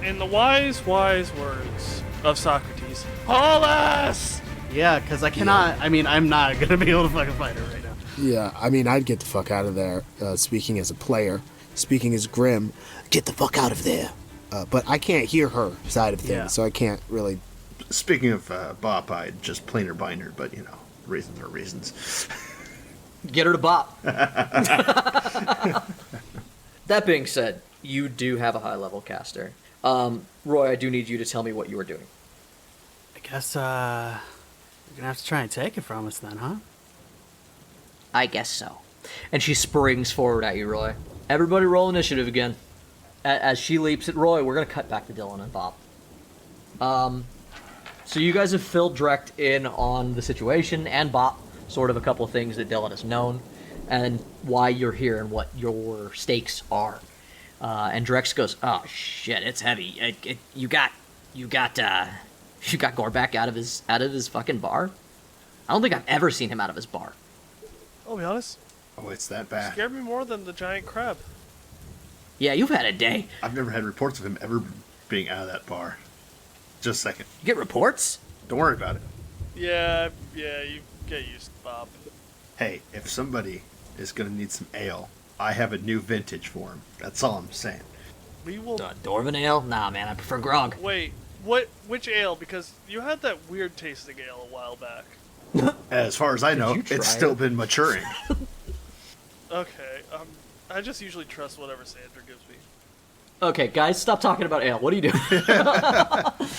In the wise words of Socrates, haul ass! Yeah, because I cannot. I mean, I'm not going to be able to fucking fight her right now. Yeah, I mean, I'd get the fuck out of there, speaking as a player. Speaking as Grimm, get the fuck out of there. But I can't hear her side of things, Yeah. so I can't really... Speaking of Bobp, I'd just plainer binder, but, reasons are reasons. Get her to Bop. That being said, you do have a high-level caster. Roy, I do need you to tell me what you are doing. I guess, you're going to have to try and take it from us then, huh? I guess so. And she springs forward at you, Roy. Everybody roll initiative again. As she leaps at Roy, we're going to cut back to Dillon and Bobp. So you guys have filled Drecht in on the situation and Bobp, sort of a couple of things that Dillon has known, and why you're here and what your stakes are. And Drecht goes, "Oh shit, it's heavy. You got Gorback out of his fucking bar. I don't think I've ever seen him out of his bar. I'll be honest, Oh, it's that bad. scared me more than the giant crab. Yeah, you've had a day. I've never had reports of him ever being out of that bar. Just a second. You get reports? Don't worry about it. Yeah, you get used to Bobp. Hey, if somebody is going to need some ale, I have a new vintage for him. That's all I'm saying. We will. Dwarven ale? Nah, man, I prefer grog. Wait, which ale? Because you had that weird tasting ale a while back. As far as I know, you try it's still it? been maturing. Okay, I just usually trust whatever Sandra gives me. Okay, guys, stop talking about ale. What are you doing?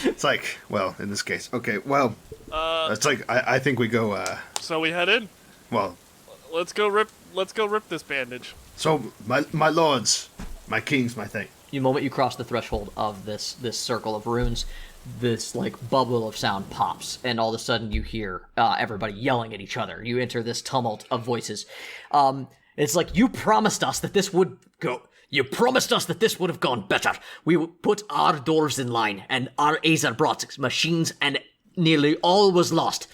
It's like, well, in this case, okay, well, it's like I think we go. So we head in. Well, Let's go rip this bandage. so my lords, my kings, my thing. The moment you cross the threshold of this circle of runes, this like bubble of sound pops, and all of a sudden you hear everybody yelling at each other. You enter this tumult of voices. It's like, you promised us that this would go. You promised us that this would have gone better. We would put our doors in line, and our Azer brought machines, and nearly all was lost.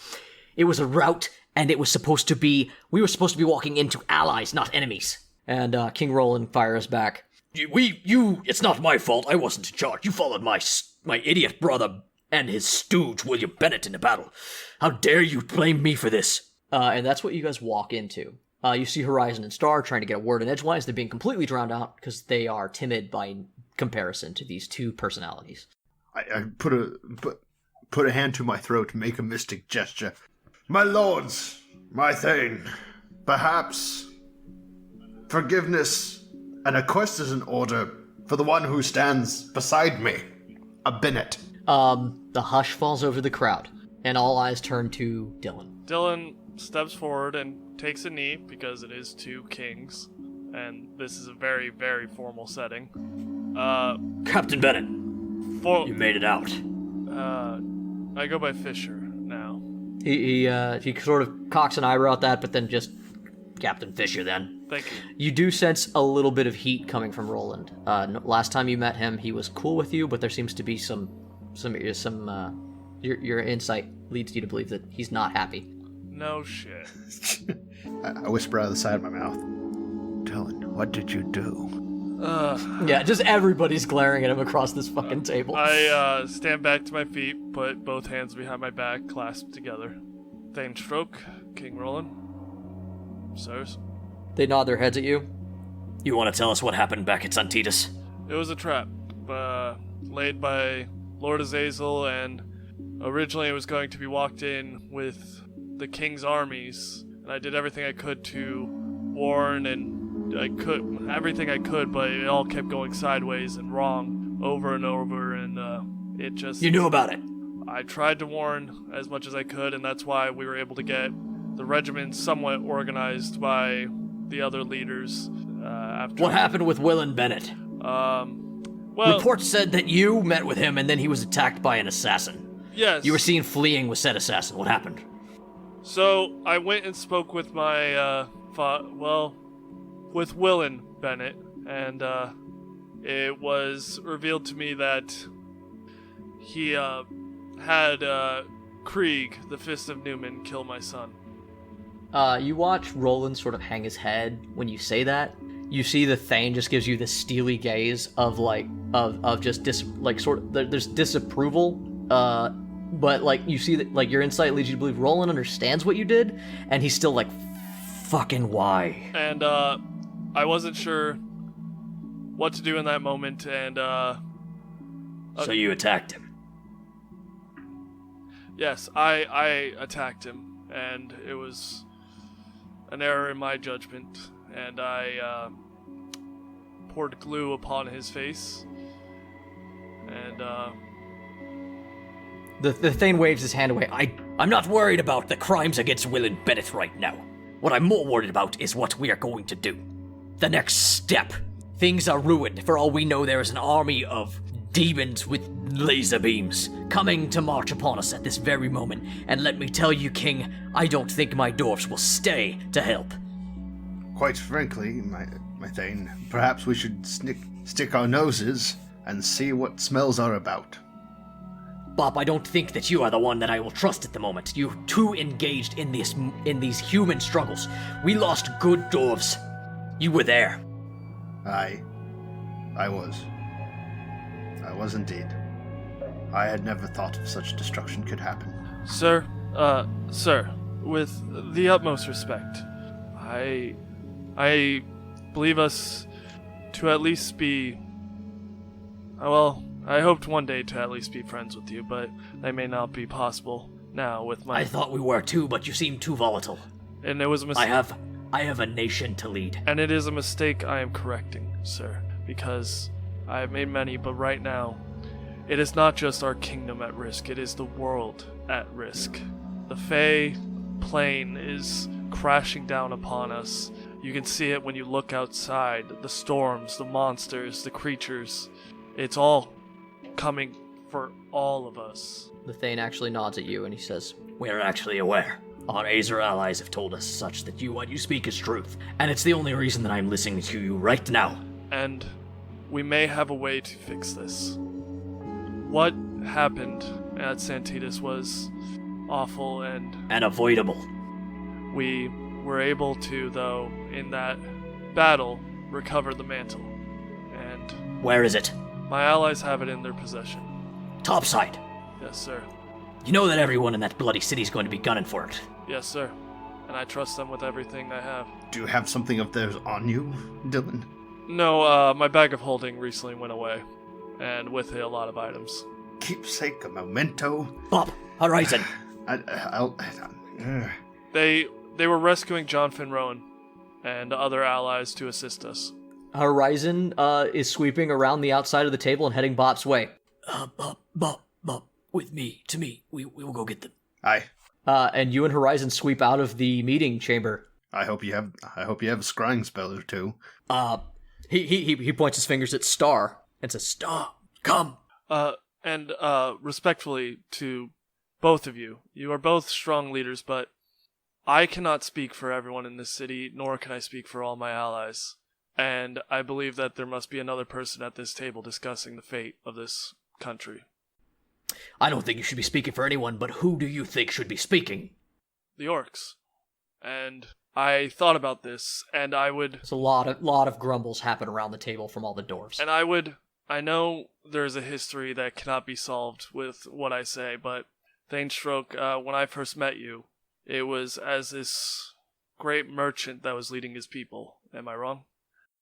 It was a rout, and we were supposed to be walking into allies, not enemies. And King Roland fires back. It's not my fault. I wasn't in charge. You followed my idiot brother and his stooge, William Bennett, in the battle. How dare you blame me for this? And that's what you guys walk into. You see Horizon and Star trying to get a word in edgewise. They're being completely drowned out because they are timid by comparison to these two personalities. I put a hand to my throat, make a mystic gesture. My lords, my thane, perhaps forgiveness and a quest is in order for the one who stands beside me, a Bennett. The hush falls over the crowd, and all eyes turn to Dillon. Dillon steps forward and takes a knee because it is 2 kings, and this is a very, very formal setting. Captain Bennett, you made it out. I go by Fisher now. He sort of cocks an eyebrow at that, but then just Captain Fisher then. Thank you. You do sense a little bit of heat coming from Roland. Last time you met him, he was cool with you, but there seems to be some your insight leads you to believe that he's not happy. No shit. I whisper out of the side of my mouth. Dillon, what did you do? Yeah, just everybody's glaring at him across this fucking table. I stand back to my feet, put both hands behind my back, clasped together. Thane Stroke, King Roland. Sirs. They nod their heads at you. You want to tell us what happened back at Santos? It was a trap, laid by Lord Azazel, and originally it was going to be walked in with the king's armies, and I did everything I could to warn, and everything I could, but it all kept going sideways and wrong over and over, and it just... You knew about it? I tried to warn as much as I could, and that's why we were able to get the regiment somewhat organized by the other leaders after... What happened with Willen Bennett? Well... Reports said that you met with him and then he was attacked by an assassin. Yes. You were seen fleeing with said assassin. What happened? So, I went and spoke with my, with Willen Bennett, and it was revealed to me that he had Krieg, the Fist of Newman, kill my son. You watch Roland sort of hang his head when you say that. You see the Thane just gives you this steely gaze of just there's disapproval, but like you see that like your insight leads you to believe Roland understands what you did, and he's still like, fucking why? And I wasn't sure what to do in that moment, and So you attacked him? Yes, I attacked him, and it was an error in my judgment, and I poured glue upon his face, and The Thane waves his hand away. I'm not worried about the crimes against Willen Bennett right now. What I'm more worried about is what we are going to do. The next step. Things are ruined. For all we know, there is an army of demons with laser beams coming to march upon us at this very moment. And let me tell you, King, I don't think my dwarfs will stay to help. Quite frankly, my Thane, perhaps we should stick our noses and see what smells are about. Bobp, I don't think that you are the one that I will trust at the moment. You're too engaged in these human struggles. We lost good dwarves. You were there. I was. I was indeed. I had never thought of such destruction could happen. Sir, with the utmost respect, I believe us to at least be, well, I hoped one day to at least be friends with you, but that may not be possible now with my... I thought we were too, but you seem too volatile. And it was a mistake. I have a nation to lead. And it is a mistake I am correcting, sir, because I have made many, but right now, it is not just our kingdom at risk, it is the world at risk. The Fey plane is crashing down upon us. You can see it when you look outside. The storms, the monsters, the creatures. It's all coming for all of us. The Thane actually nods at you and he says, We're actually aware. Our Azer allies have told us such that what you speak is truth. And it's the only reason that I'm listening to you right now. And we may have a way to fix this. What happened at Santos was awful and unavoidable. We were able to, though, in that battle, recover the mantle. And where is it? My allies have it in their possession. Topside. Yes, sir. You know that everyone in that bloody city is going to be gunning for it. Yes, sir. And I trust them with everything I have. Do you have something of theirs on you, Dillon? No, my bag of holding recently went away. And with it, a lot of items. keepsake, a memento. Bobp, Horizon. They were rescuing John Finrowan and other allies to assist us. Horizon is sweeping around the outside of the table and heading Bop's way. Bobp, with me, to me. We will go get them. Aye. And you and Horizon sweep out of the meeting chamber. I hope you have a scrying spell or two. He points his fingers at Star and says, Star, come. And respectfully to both of you, you are both strong leaders, but I cannot speak for everyone in this city, nor can I speak for all my allies. And I believe that there must be another person at this table discussing the fate of this country. I don't think you should be speaking for anyone, but who do you think should be speaking? The orcs. And I thought about this, and I would... There's a lot of grumbles happen around the table from all the dwarves. And I know there's a history that cannot be solved with what I say, but Thanestroke, when I first met you, it was as this great merchant that was leading his people. Am I wrong?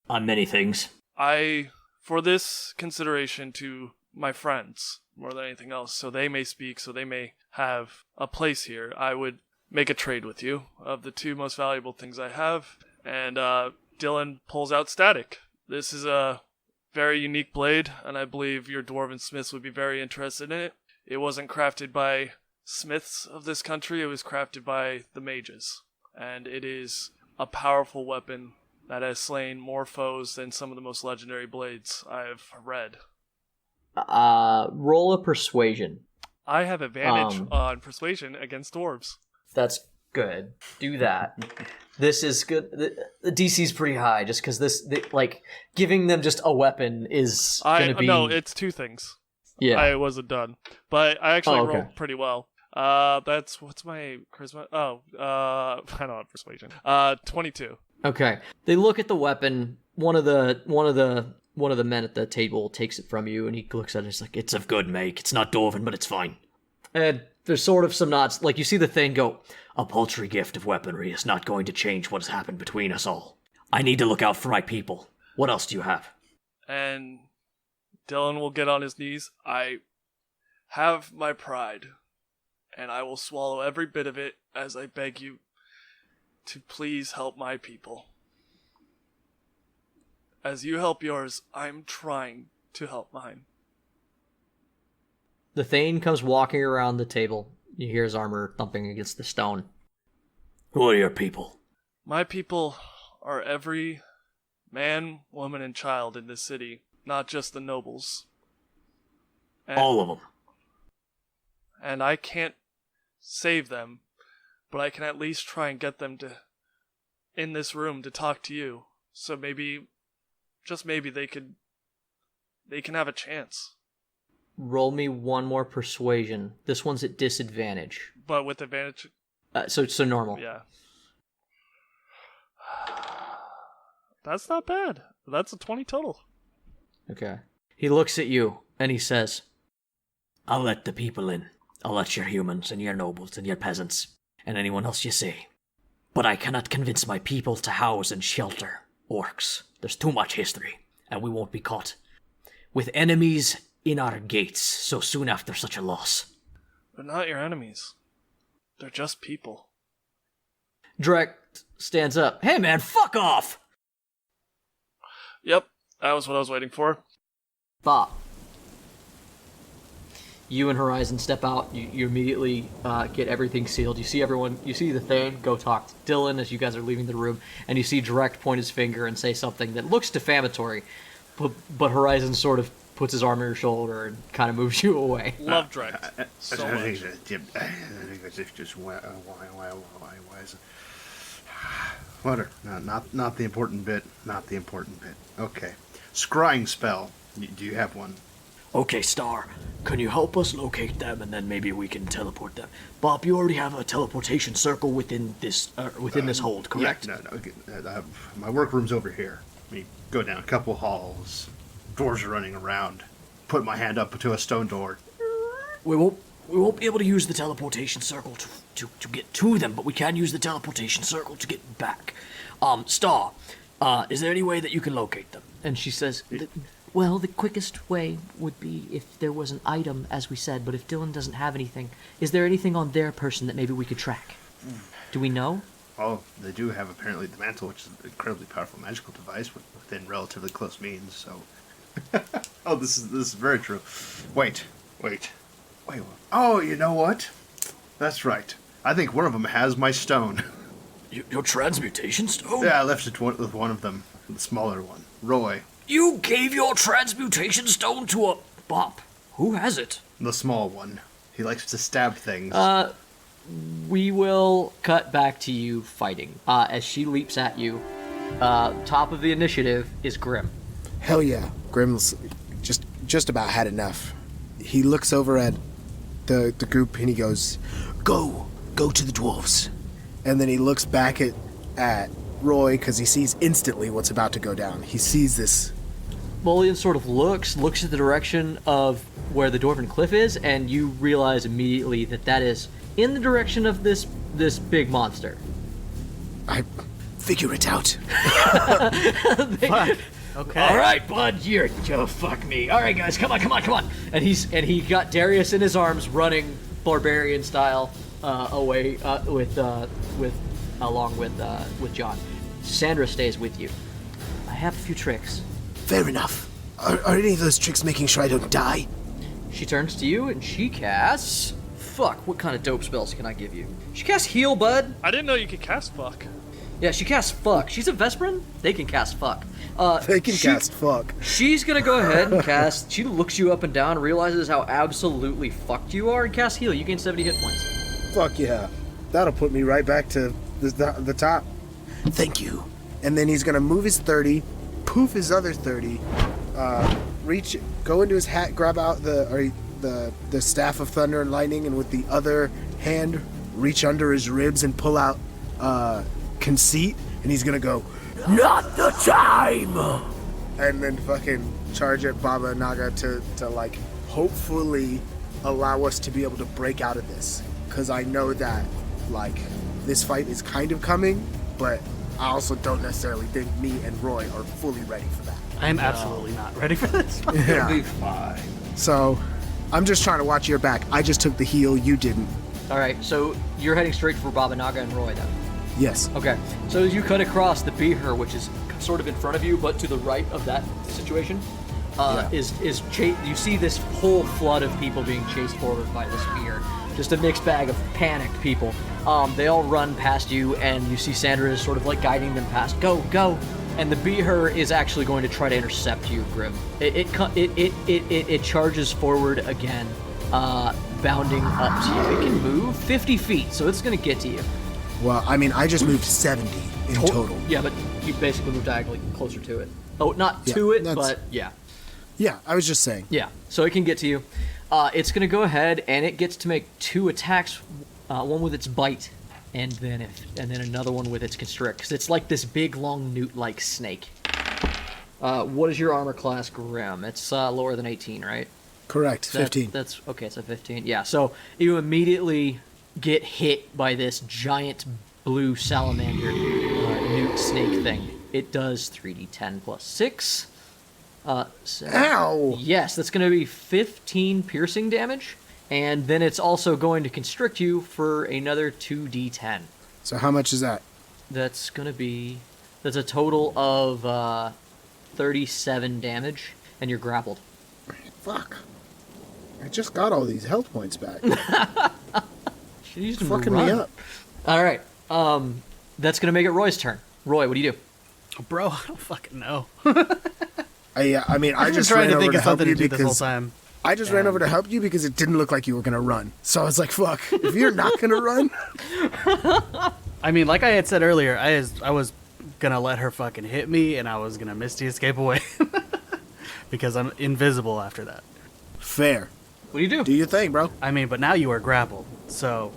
On many things. For this consideration to my friends, more than anything else, so they may speak, so they may have a place here, I would make a trade with you of the two most valuable things I have. And Dillon pulls out Static. This is a very unique blade, and I believe your dwarven smiths would be very interested in it. It wasn't crafted by smiths of this country, it was crafted by the mages. And it is a powerful weapon that has slain more foes than some of the most legendary blades I've read. Roll a persuasion. I have advantage on persuasion against dwarves. That's good. Do that. This is good. The DC's pretty high, just because giving them just a weapon is going to be... No, it's two things. Yeah. I wasn't done. But I actually okay. rolled pretty well. What's my charisma? I don't have persuasion. 22. Okay. They look at the weapon. One of the men at the table takes it from you, and he looks at it and he's like, It's of good make. It's not dwarven, but it's fine. and there's sort of some nods. Like, you see the thing go, A paltry gift of weaponry is not going to change what has happened between us all. I need to look out for my people. What else do you have? And Dillon will get on his knees. I have my pride, and I will swallow every bit of it as I beg you to please help my people. As you help yours, I'm trying to help mine. the Thane comes walking around the table. You hear his armor thumping against the stone. Who are your people? My people are every man, woman, and child in this city, not just the nobles. And, All of them. And I can't save them, but I can at least try and get them to in this room to talk to you. So maybe, just maybe, they can have a chance. Roll me one more persuasion. This one's at disadvantage. But with advantage? So normal. Yeah. That's not bad. That's a 20 total. Okay. He looks at you, and he says, I'll let the people in. I'll let your humans and your nobles and your peasants and anyone else you see. But I cannot convince my people to house and shelter orcs. There's too much history, and we won't be caught with enemies in our gates so soon after such a loss. They're not your enemies. They're just people. Drek stands up. Hey man, fuck off! Yep, that was what I was waiting for. Bobp. You and Horizon step out. You immediately get everything sealed. You see everyone. You see the Thane go talk to Dillon as you guys are leaving the room, and you see Direct point his finger and say something that looks defamatory, but Horizon sort of puts his arm on your shoulder and kind of moves you away. Love Direct so much. I think that's just why is it? Whatever. No, not the important bit. Not the important bit. Okay. Scrying spell. Do you have one? Okay, Star, can you help us locate them and then maybe we can teleport them? Bobp, you already have a teleportation circle within this hold, correct? Yeah, no. My workroom's over here. Let me go down a couple halls. Doors are running around. Put my hand up to a stone door. We won't be able to use the teleportation circle to get to them, but we can use the teleportation circle to get back. Star, is there any way that you can locate them? And she says, Well, the quickest way would be if there was an item, as we said, but if Dillon doesn't have anything, is there anything on their person that maybe we could track? Do we know? Well, they do have apparently the mantle, which is an incredibly powerful magical device within relatively close means, so... Oh, this is very true. Wait. Oh, you know what? That's right. I think one of them has my stone. Your transmutation stone? Yeah, I left it with one of them, the smaller one. Roy. You gave your transmutation stone to a Bobp. Who has it? The small one. He likes to stab things. We will cut back to you fighting. As she leaps at you, top of the initiative is Grimm. Hell yeah. Grimm's just about had enough. He looks over at the group and he goes, Go to the dwarves. And then he looks back at Roy because he sees instantly what's about to go down. He sees this. Bolian sort of looks at the direction of where the Dwarven Cliff is, and you realize immediately that is in the direction of this big monster. I figure it out. Fuck. Okay. All right, bud, you're fuck me. All right, guys, come on. And he got Darius in his arms, running barbarian style away along with John. Sandra stays with you. I have a few tricks. Fair enough. Are any of those tricks making sure I don't die? She turns to you and she casts... Fuck, what kind of dope spells can I give you? She casts heal, bud. I didn't know you could cast fuck. Yeah, she casts fuck. She's a Vesperin. They can cast fuck. They can cast fuck. She's gonna go ahead and cast... She looks you up and down, realizes how absolutely fucked you are, and casts heal. You gain 70 hit points. Fuck yeah. That'll put me right back to the top. Thank you. And then he's gonna move his 30, poof his other 30, go into his hat, grab out the staff of thunder and lightning, and with the other hand reach under his ribs and pull out conceit, and he's gonna go, not the time, and then fucking charge at Baba Naga to like hopefully allow us to be able to break out of this, because I know that like this fight is kind of coming, but I also don't necessarily think me and Roy are fully ready for that. I am absolutely not ready for this. It'll be fine. So I'm just trying to watch your back. I just took the heal, you didn't. All right, so you're heading straight for Baba Naga and Roy, then? Yes. Okay, so as you cut across the Beaher, which is sort of in front of you, but to the right of that situation, you see this whole flood of people being chased forward by this Beaher. Just a mixed bag of panicked people. They all run past you, and you see Sandra is sort of like guiding them past. Go! And the Beaher is actually going to try to intercept you, Grimm. It charges forward again, bounding up to you. It can move 50 feet, so it's going to get to you. Well, I mean, I just moved 70 in total. Yeah, but you basically moved diagonally closer to it. Oh, not to it, but yeah. Yeah, I was just saying. Yeah, so it can get to you. It's going to go ahead, and it gets to make 2 attacks, one with its bite, and then another one with its constrict, because it's like this big, long, newt-like snake. What is your armor class, Grimm? It's lower than 18, right? Correct, 15. That's okay, it's a 15. Yeah, so you immediately get hit by this giant blue salamander newt snake thing. It does 3d10 plus 6. Ow! Yes, that's going to be 15 piercing damage, and then it's also going to constrict you for another 2d10. So how much is that? That's a total of 37 damage, and you're grappled. Fuck. I just got all these health points back. She's fucking me up. All right, that's going to make it Roy's turn. Roy, what do you do? Bro, I don't fucking know. I mean, I I've been just trying ran to over think to of help something you to do this whole because time. I just ran over to help you because it didn't look like you were gonna run. So I was like, "Fuck! If you're not gonna run." I mean, like I had said earlier, I was gonna let her fucking hit me, and I was gonna Misty escape away because I'm invisible after that. Fair. What do you do? Do your thing, bro. I mean, but now you are grappled, so.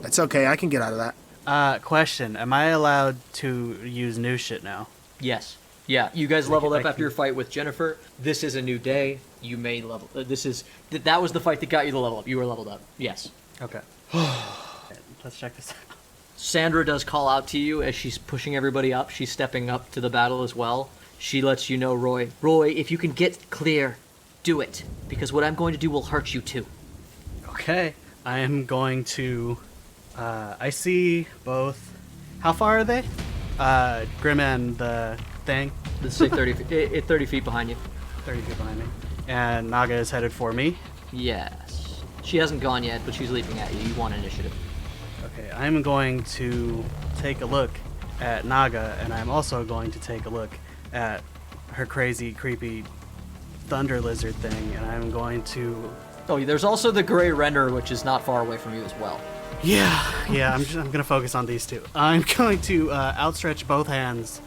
That's okay. I can get out of that. Question: am I allowed to use new shit now? Yes. Yeah, you guys leveled up after your fight with Jennifer. This is a new day. You may level. That was the fight that got you the level up. You were leveled up. Yes. Okay. Let's check this out. Sandra does call out to you as she's pushing everybody up. She's stepping up to the battle as well. She lets you know, Roy. Roy, if you can get clear, do it. Because what I'm going to do will hurt you too. Okay. I am going to... I see both... How far are they? Grimm and the thing? Let's say 30 feet. 30 feet behind you. 30 feet behind me. And Naga is headed for me. Yes. She hasn't gone yet, but she's leaping at you. You want initiative. Okay, I'm going to take a look at Naga, and I'm also going to take a look at her crazy, creepy thunder lizard thing, and I'm going to... Oh, there's also the gray render, which is not far away from you as well. Yeah, I'm going to focus on these two. I'm going to outstretch both hands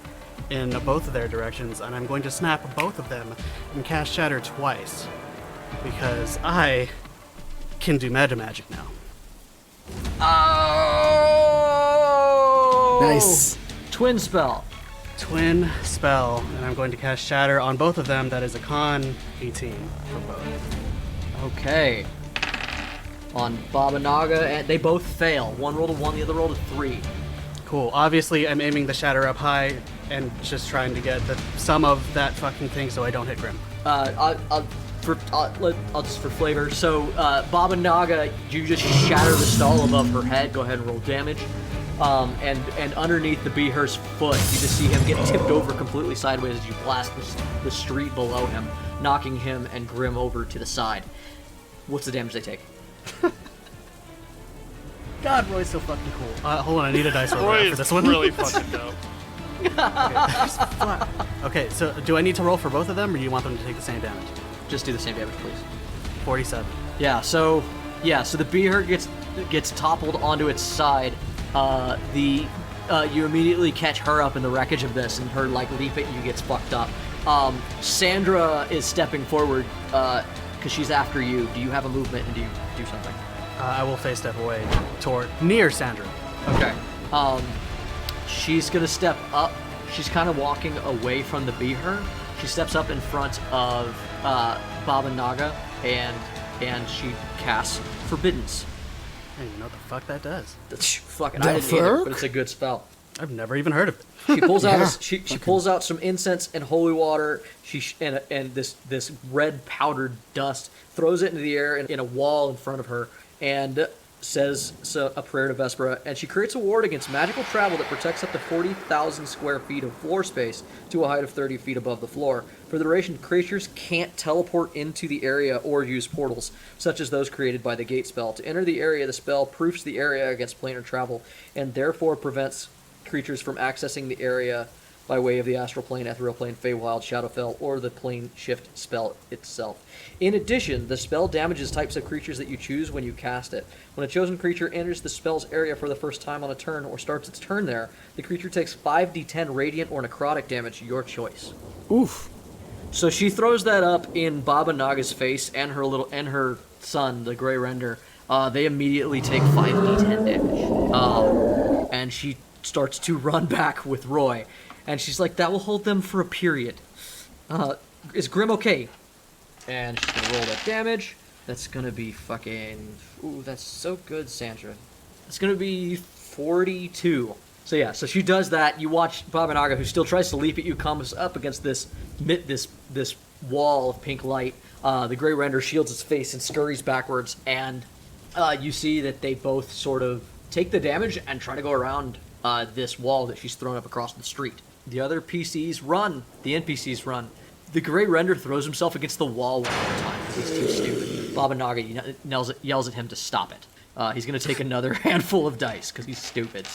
in both of their directions, and I'm going to snap both of them and cast Shatter twice, because I can do meta magic now. Oh! Nice. Twin spell. Twin spell, and I'm going to cast Shatter on both of them. That is a con 18 for both. Okay. On Baba Naga, and they both fail. One rolled a 1, the other rolled a 3. Cool. Obviously, I'm aiming the Shatter up high and just trying to get the sum of that fucking thing so I don't hit Grimm. For flavor. So, Baba Naga, you just shatter the stall above her head. Go ahead and roll damage. And underneath the Beeher's foot, you just see him get tipped over completely sideways as you blast the street below him, knocking him and Grimm over to the side. What's the damage they take? God, Roy's so fucking cool. Hold on, I need a dice roll Roy for this is one. really fucking dope. Okay, so do I need to roll for both of them, or do you want them to take the same damage? Just do the same damage, please. 47. Yeah, so the Beeher gets toppled onto its side. You immediately catch her up in the wreckage of this, and her leap at you gets fucked up. Sandra is stepping forward because she's after you. Do you have a movement, and do you do something? I will face step away toward near Sandra. Okay. She's gonna step up. She's kind of walking away from the Beeher. She steps up in front of Baba Naga, and she casts Forbiddance. I don't even know what the fuck that does. Fucking, I didn't either, but it's a good spell. I've never even heard of it. She pulls out she pulls out some incense and holy water. And this red powdered dust, throws it into the air in a wall in front of her, and says a prayer to Vespera, and she creates a ward against magical travel that protects up to 40,000 square feet of floor space to a height of 30 feet above the floor. For the duration, creatures can't teleport into the area or use portals, such as those created by the gate spell. To enter the area, the spell proofs the area against planar travel, and therefore prevents creatures from accessing the area by way of the astral plane, ethereal plane, Feywild, Shadowfell, or the plane shift spell itself. In addition, the spell damages types of creatures that you choose when you cast it. When a chosen creature enters the spell's area for the first time on a turn or starts its turn there, the creature takes 5d10 radiant or necrotic damage, your choice. Oof. So she throws that up in Baba Naga's face and her son, the Grey Render. They immediately take 5d10 damage. And she starts to run back with Roy. And she's like, that will hold them for a period. Is Grimm okay? And she's gonna roll that damage. That's gonna be fucking... Ooh, that's so good, Sandra. It's gonna be 42. So yeah, so she does that. You watch Baba Naga, who still tries to leap at you, comes up against this wall of pink light. The Grey Render shields its face and scurries backwards, and you see that they both sort of take the damage and try to go around this wall that she's thrown up across the street. The other PCs run. The NPCs run. The Grey Render throws himself against the wall one more time. He's too stupid. Baba Naga yells at him to stop it. He's going to take another handful of dice, because he's stupid.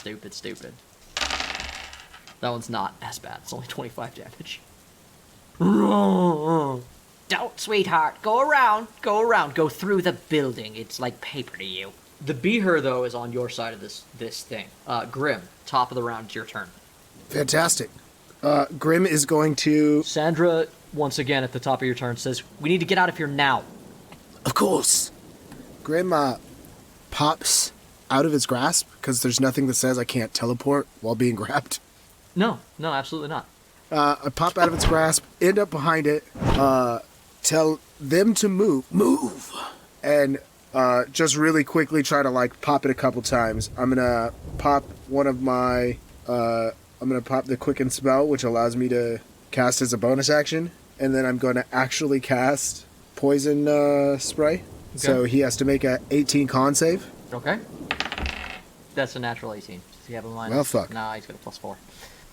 That one's not as bad. It's only 25 damage. Don't, sweetheart. Go around. Go through the building. It's like paper to you. The Beeher, though, is on your side of this thing. Grimm, top of the round, it's your turn. Fantastic. Grimm is going to... Sandra, once again, at the top of your turn, says, we need to get out of here now. Of course. Grimm pops out of his grasp, because there's nothing that says I can't teleport while being grabbed. No, absolutely not. I pop out of its grasp, end up behind it, tell them to move, and just really quickly try to, pop it a couple times. I'm gonna pop one of my... I'm going to pop the Quicken spell, which allows me to cast as a bonus action, and then I'm going to actually cast poison spray. So he has to make a 18 con save. Okay. That's a natural 18. Does he have a minus? Well, fuck. Nah, he's got a +4.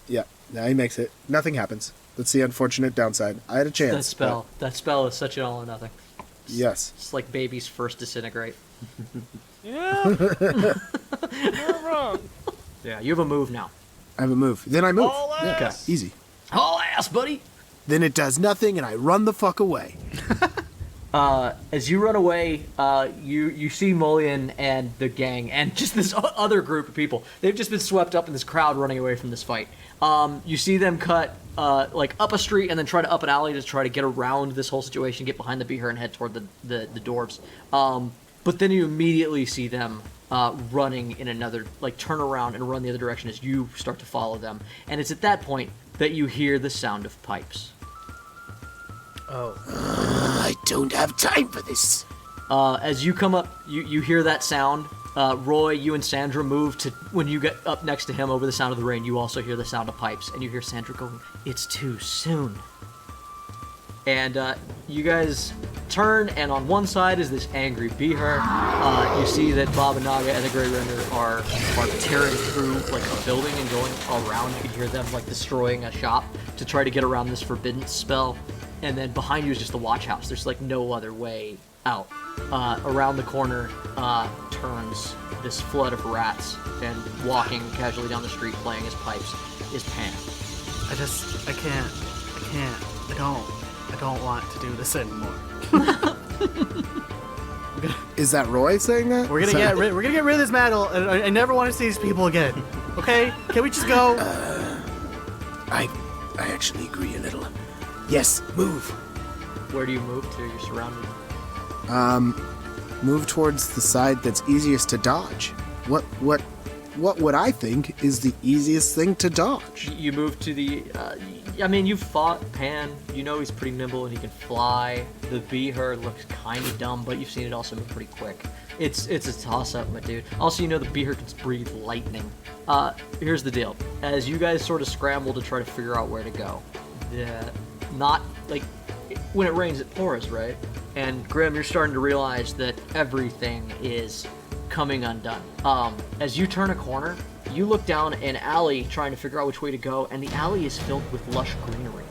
Yeah, now he makes it. Nothing happens. That's the unfortunate downside. I had a chance. That spell is such an all or nothing. Yes. It's like baby's first disintegrate. Yeah. You're wrong. Yeah, you have a move now. I have a move. Then I move. All Yeah, ass. easy. Haul ass, buddy! Then it does nothing, and I run the fuck away. As you run away, you see Mullion and the gang, and just this other group of people. They've just been swept up in this crowd running away from this fight. You see them cut like up a street and then try to up an alley to try to get around this whole situation, get behind the beaver and head toward the dwarves. But then you immediately see them running in another, like turn around and run the other direction as you start to follow them. And it's at that point that you hear the sound of pipes. I don't have time for this. As you come up, you hear that sound. Roy, you and Sandra move to, when you get up next to him over the sound of the rain, you also hear the sound of pipes, and you hear Sandra going, "It's too soon." And you guys turn, and on one side is this angry beaver. You see that Bobp and Naga and the Grey Render are tearing through like a building and going around. You can hear them like destroying a shop to try to get around this forbidden spell. And then behind you is just the watch house. There's like no other way out. Around the corner turns this flood of rats, and walking casually down the street playing his pipes is Pan. I don't want to do this anymore. Is that Roy saying that? We're gonna get rid of this battle, and I never want to see these people again. Okay? Can we just go? I actually agree a little. Yes, move. Where do you move to? You're surrounded. Move towards the side that's easiest to dodge. What would I think is the easiest thing to dodge? You move to the. I mean, you've fought Pan. You know he's pretty nimble and he can fly. The beaver looks kind of dumb, but you've seen it also move pretty quick. It's a toss-up, my dude. Also, you know the beaver can breathe lightning. Here's the deal. As you guys sort of scramble to try to figure out where to go, not like when it rains it pours, right? And Grimm, you're starting to realize that everything is coming undone. As you turn a corner, you look down an alley trying to figure out which way to go, and the alley is filled with lush greenery.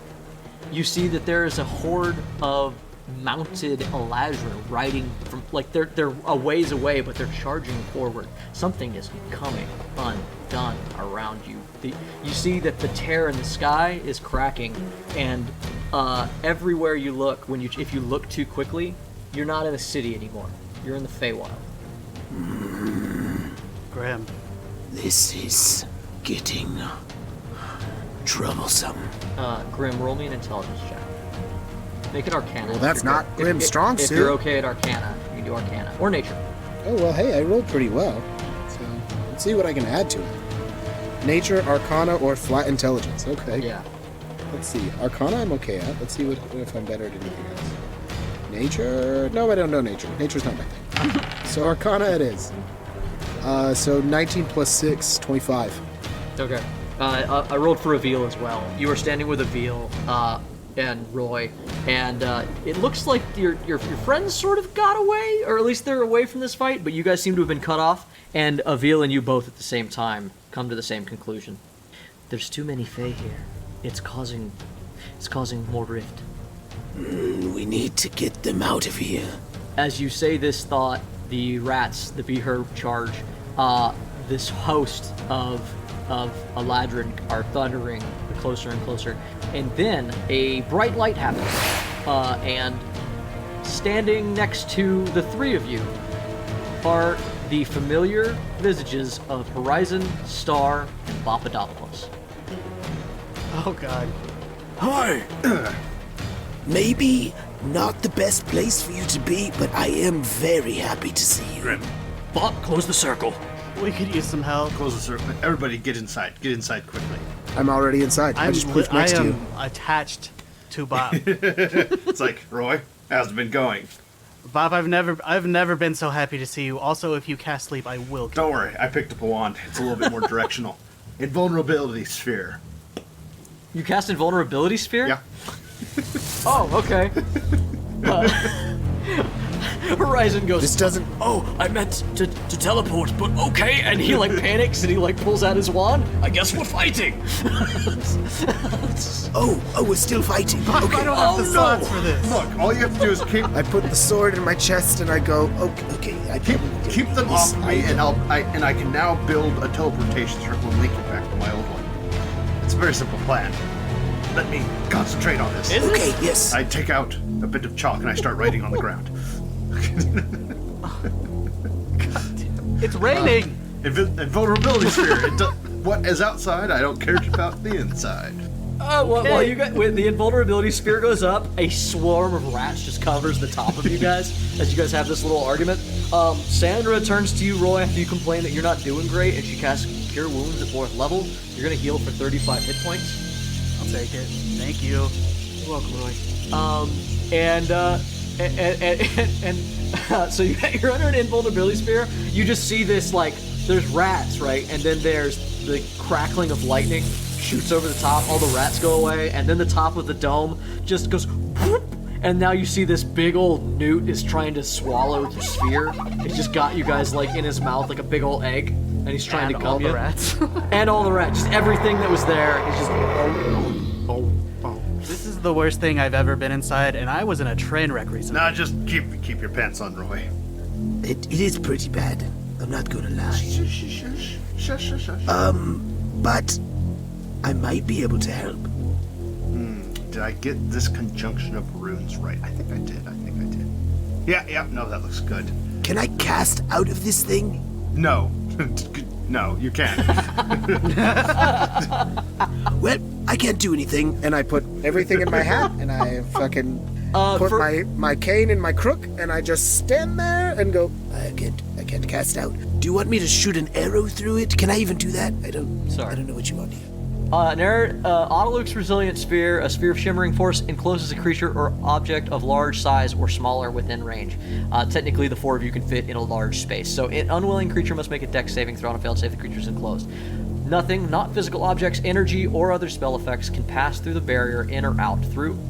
You see that there is a horde of mounted Eladrin riding from, like, they're a ways away, but they're charging forward. Something is coming undone around you. You see that the tear in the sky is cracking, and everywhere you look, if you look too quickly, you're not in a city anymore. You're in the Feywild. Grimm. This is getting troublesome. Grimm, roll me an intelligence check. Make it Arcana. Well, that's not Grimm's strong If suit. you're okay at Arcana, you can do Arcana. Or Nature. Oh, well, hey, I rolled pretty well. So, let's see what I can add to it. Nature, Arcana, or Flat Intelligence. Okay. Yeah. Let's see. Arcana, I'm okay at. Let's see if I'm better at anything else. Nature? No, I don't know Nature. Nature's not my thing. So Arcana it is. So 19 plus 6, 25. Okay. I rolled for Avil as well. You were standing with Avil and Roy, and it looks like your friends sort of got away, or at least they're away from this fight, but you guys seem to have been cut off, and Avil and you both at the same time come to the same conclusion. There's too many Fey here. It's causing more rift. We need to get them out of here. As you say this thought, the rats, the beaver charge, this host of Eladrin are thundering closer and closer. And then a bright light happens. And standing next to the three of you are the familiar visages of Horizon, Star, and Boppadopoulos. Oh, God. Hi! Maybe not the best place for you to be, but I am very happy to see you. Grimm, Bobp, close the circle. We could use some help. Close the circle. Everybody get inside. Get inside quickly. I'm already inside. I just poofed next to you. Attached to Bobp. It's like, Roy, how's it been going? Bobp, I've never been so happy to see you. Also, if you cast sleep, I will kill Don't worry, I picked up a wand. It's a little bit more directional. Invulnerability sphere. You cast Invulnerability Sphere? Yeah. Oh, okay. Horizon goes, This doesn't. Oh, I meant to teleport, but okay. and he like panics and he like pulls out his wand. I guess we're fighting. Oh, we're still fighting. I Okay. don't have the slots for this. Look, all you have to do is I put the sword in my chest and I go, okay. I keep them off me, and I can now build a teleportation circle and link it back to my old one. It's a very simple plan. Let me concentrate on this. Okay, yes. I take out a bit of chalk and I start writing on the ground. It's raining. Invulnerability sphere. What is outside, I don't care about the inside. While you got when the Invulnerability Sphere goes up, a swarm of rats just covers the top of you guys as you guys have this little argument. Sandra turns to you, Roy, after you complain that you're not doing great, and she casts Cure Wounds at 4th level. You're gonna heal for 35 hit points. I'll take it. Thank you. You're welcome, Roy. So you're under an Invulnerability Sphere. You just see this, like, there's rats, right? And then there's the crackling of lightning shoots over the top, all the rats go away, and then the top of the dome just goes whoop, and now you see this big old newt is trying to swallow the sphere. He's just got you guys like in his mouth like a big old egg, and he's trying to And gum all you. the rats. And all the rats, just everything that was there is just This is the worst thing I've ever been inside, and I was in a train wreck recently. Nah, just keep your pants on, Roy. It is pretty bad. I'm not gonna lie. Shush. But I might be able to help. Did I get this conjunction of runes right? I think I did. Yeah, no, that looks good. Can I cast out of this thing? No. No, you can't. Well, I can't do anything. And I put everything in my hat, and I fucking put my cane in my crook, and I just stand there and go, I can't cast out. Do you want me to shoot an arrow through it? Can I even do that? I don't know what you want here. Autoluke's Resilient Sphere, a sphere of shimmering force, encloses a creature or object of large size or smaller within range. Technically, the 4 of you can fit in a large space, so an unwilling creature must make a dex saving throw on a failed save. The creature is enclosed. Nothing, not physical objects, energy, or other spell effects can pass through the barrier in or out,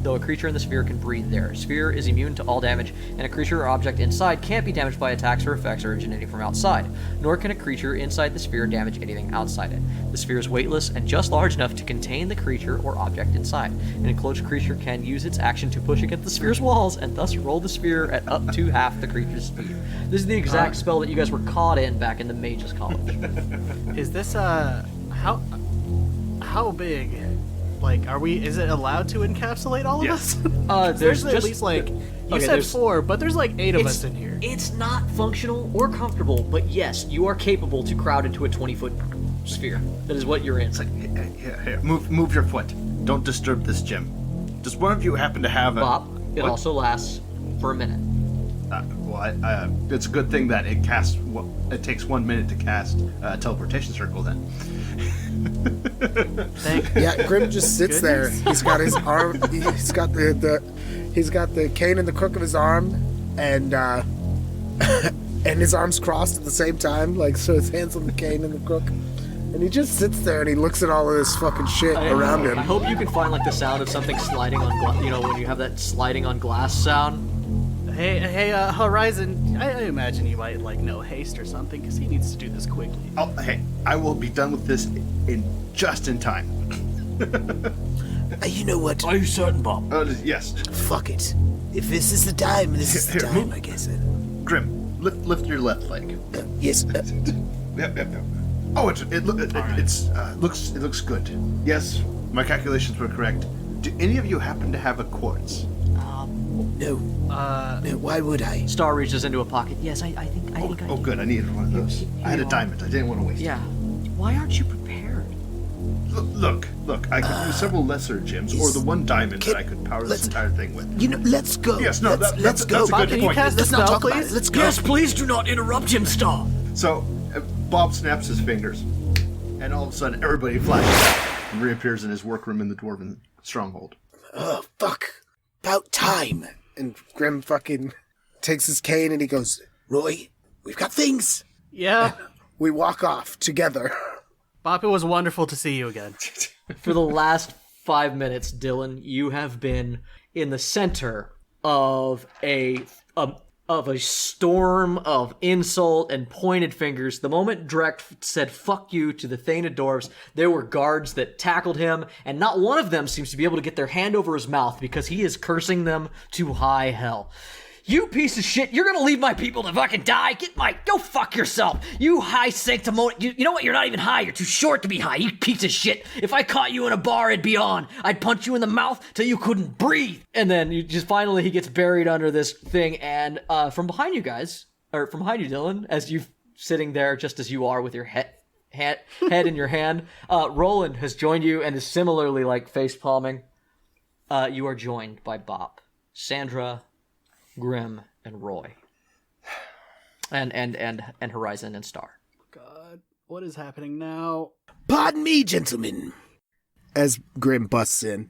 though a creature in the sphere can breathe there. Sphere is immune to all damage, and a creature or object inside can't be damaged by attacks or effects originating from outside, nor can a creature inside the sphere damage anything outside it. The sphere is weightless and just large enough to contain the creature or object inside. An enclosed creature can use its action to push against the sphere's walls and thus roll the sphere at up to half the creature's speed. This is the exact spell that you guys were caught in back in the Mages College. Is this how big? Like, is it allowed to encapsulate all of Yes. us? There's at least like you said there's 4, but there's like 8 of us in here. It's not functional or comfortable, but yes, you are capable to crowd into a 20-foot sphere. That is what you're in. It's like, here, move your foot. Don't disturb this gym. Does one of you happen to have a... Bobp, it What? also lasts for a minute. It's a good thing that it casts. It takes 1 minute to cast a teleportation circle. Then. Yeah, Grimm just sits there. He's got his arm. He's got he's got the cane in the crook of his arm, and and his arms crossed at the same time, like so. His hands on the cane and the crook, and he just sits there and he looks at all of this fucking shit around him. I hope you can find like the sound of something sliding on glass. You know, when you have that sliding on glass sound. Hey, Horizon, I imagine you might like know haste or something, because he needs to do this quickly. Oh, hey, I will be done with this just in time. You know what? Are you certain, Bobp? Yes. Fuck it. If this is the time, this is the Here, time, move. I guess. Grim, lift your left leg. Yes. Yep. Oh, it looks good. Yes, my calculations were correct. Do any of you happen to have a quartz? No. No, why would I? Star reaches into a pocket. Yes, I think I Oh, do. good. I needed one of those. I had a diamond. I didn't want to waste it. Yeah. Why aren't you prepared? Look. I could use several lesser gems, or the one diamond that I could power this entire thing with. You know, let's go. Yes, no, let's go. that's a good Can you point. cast a Let's not spell, talk about please? it. Let's go. Yes, please do not interrupt him, Star. So, Bob snaps his fingers, and all of a sudden, everybody flashes out and reappears in his workroom in the Dwarven stronghold. Oh, fuck. About time. And Grimm fucking takes his cane and he goes, Roy, we've got things. Yeah, We walk off together. Bobp, it was wonderful to see you again. For the last 5 minutes, Dillon, you have been in the center of a storm of insult and pointed fingers. The moment Drek said fuck you to the Thane of Dwarves, there were guards that tackled him, and not one of them seems to be able to get their hand over his mouth because he is cursing them to high hell. You piece of shit, you're gonna leave my people to fucking die? Go fuck yourself. You high sanctimony, you know what, you're not even high, you're too short to be high, you piece of shit. If I caught you in a bar, it'd be on. I'd punch you in the mouth till you couldn't breathe. And then you just finally, he gets buried under this thing, and from behind you guys, or from behind you, Dillon, as you're sitting there just as you are with your head in your hand, Roland has joined you and is similarly like face palming. You are joined by Bobp, Sandra, Grimm, and Roy, and Horizon and Star. God, what is happening now? Pardon me, gentlemen. As Grimm busts in.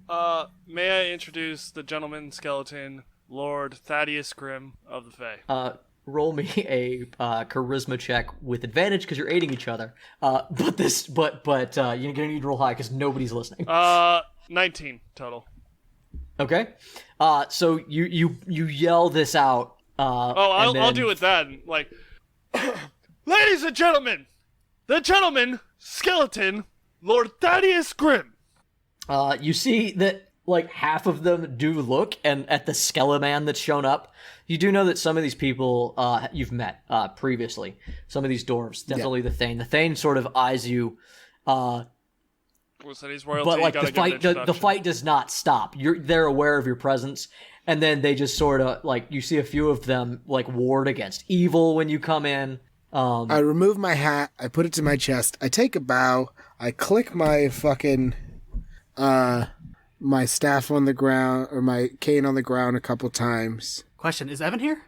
May I introduce the gentleman skeleton, Lord Thaddeus Grimm of the Fae? Roll me a charisma check with advantage because you're aiding each other. But you're gonna need to roll high because nobody's listening. 19 total. Okay. So you yell this out. I'll do it then. Like, ladies and gentlemen, the gentleman skeleton, Lord Thaddeus Grimm. You see that like half of them do look, and at the Skeleman that's shown up, you do know that some of these people you've met previously. Some of these dwarves, definitely the Thane. The Thane sort of eyes you. Royalty, but like the fight does not stop. They're aware of your presence, and then they just sort of like, you see a few of them like ward against evil when you come in. I remove my hat, I put it to my chest, I take a bow, I click my fucking my staff on the ground, or my cane on the ground a couple times. Question, is Evan here?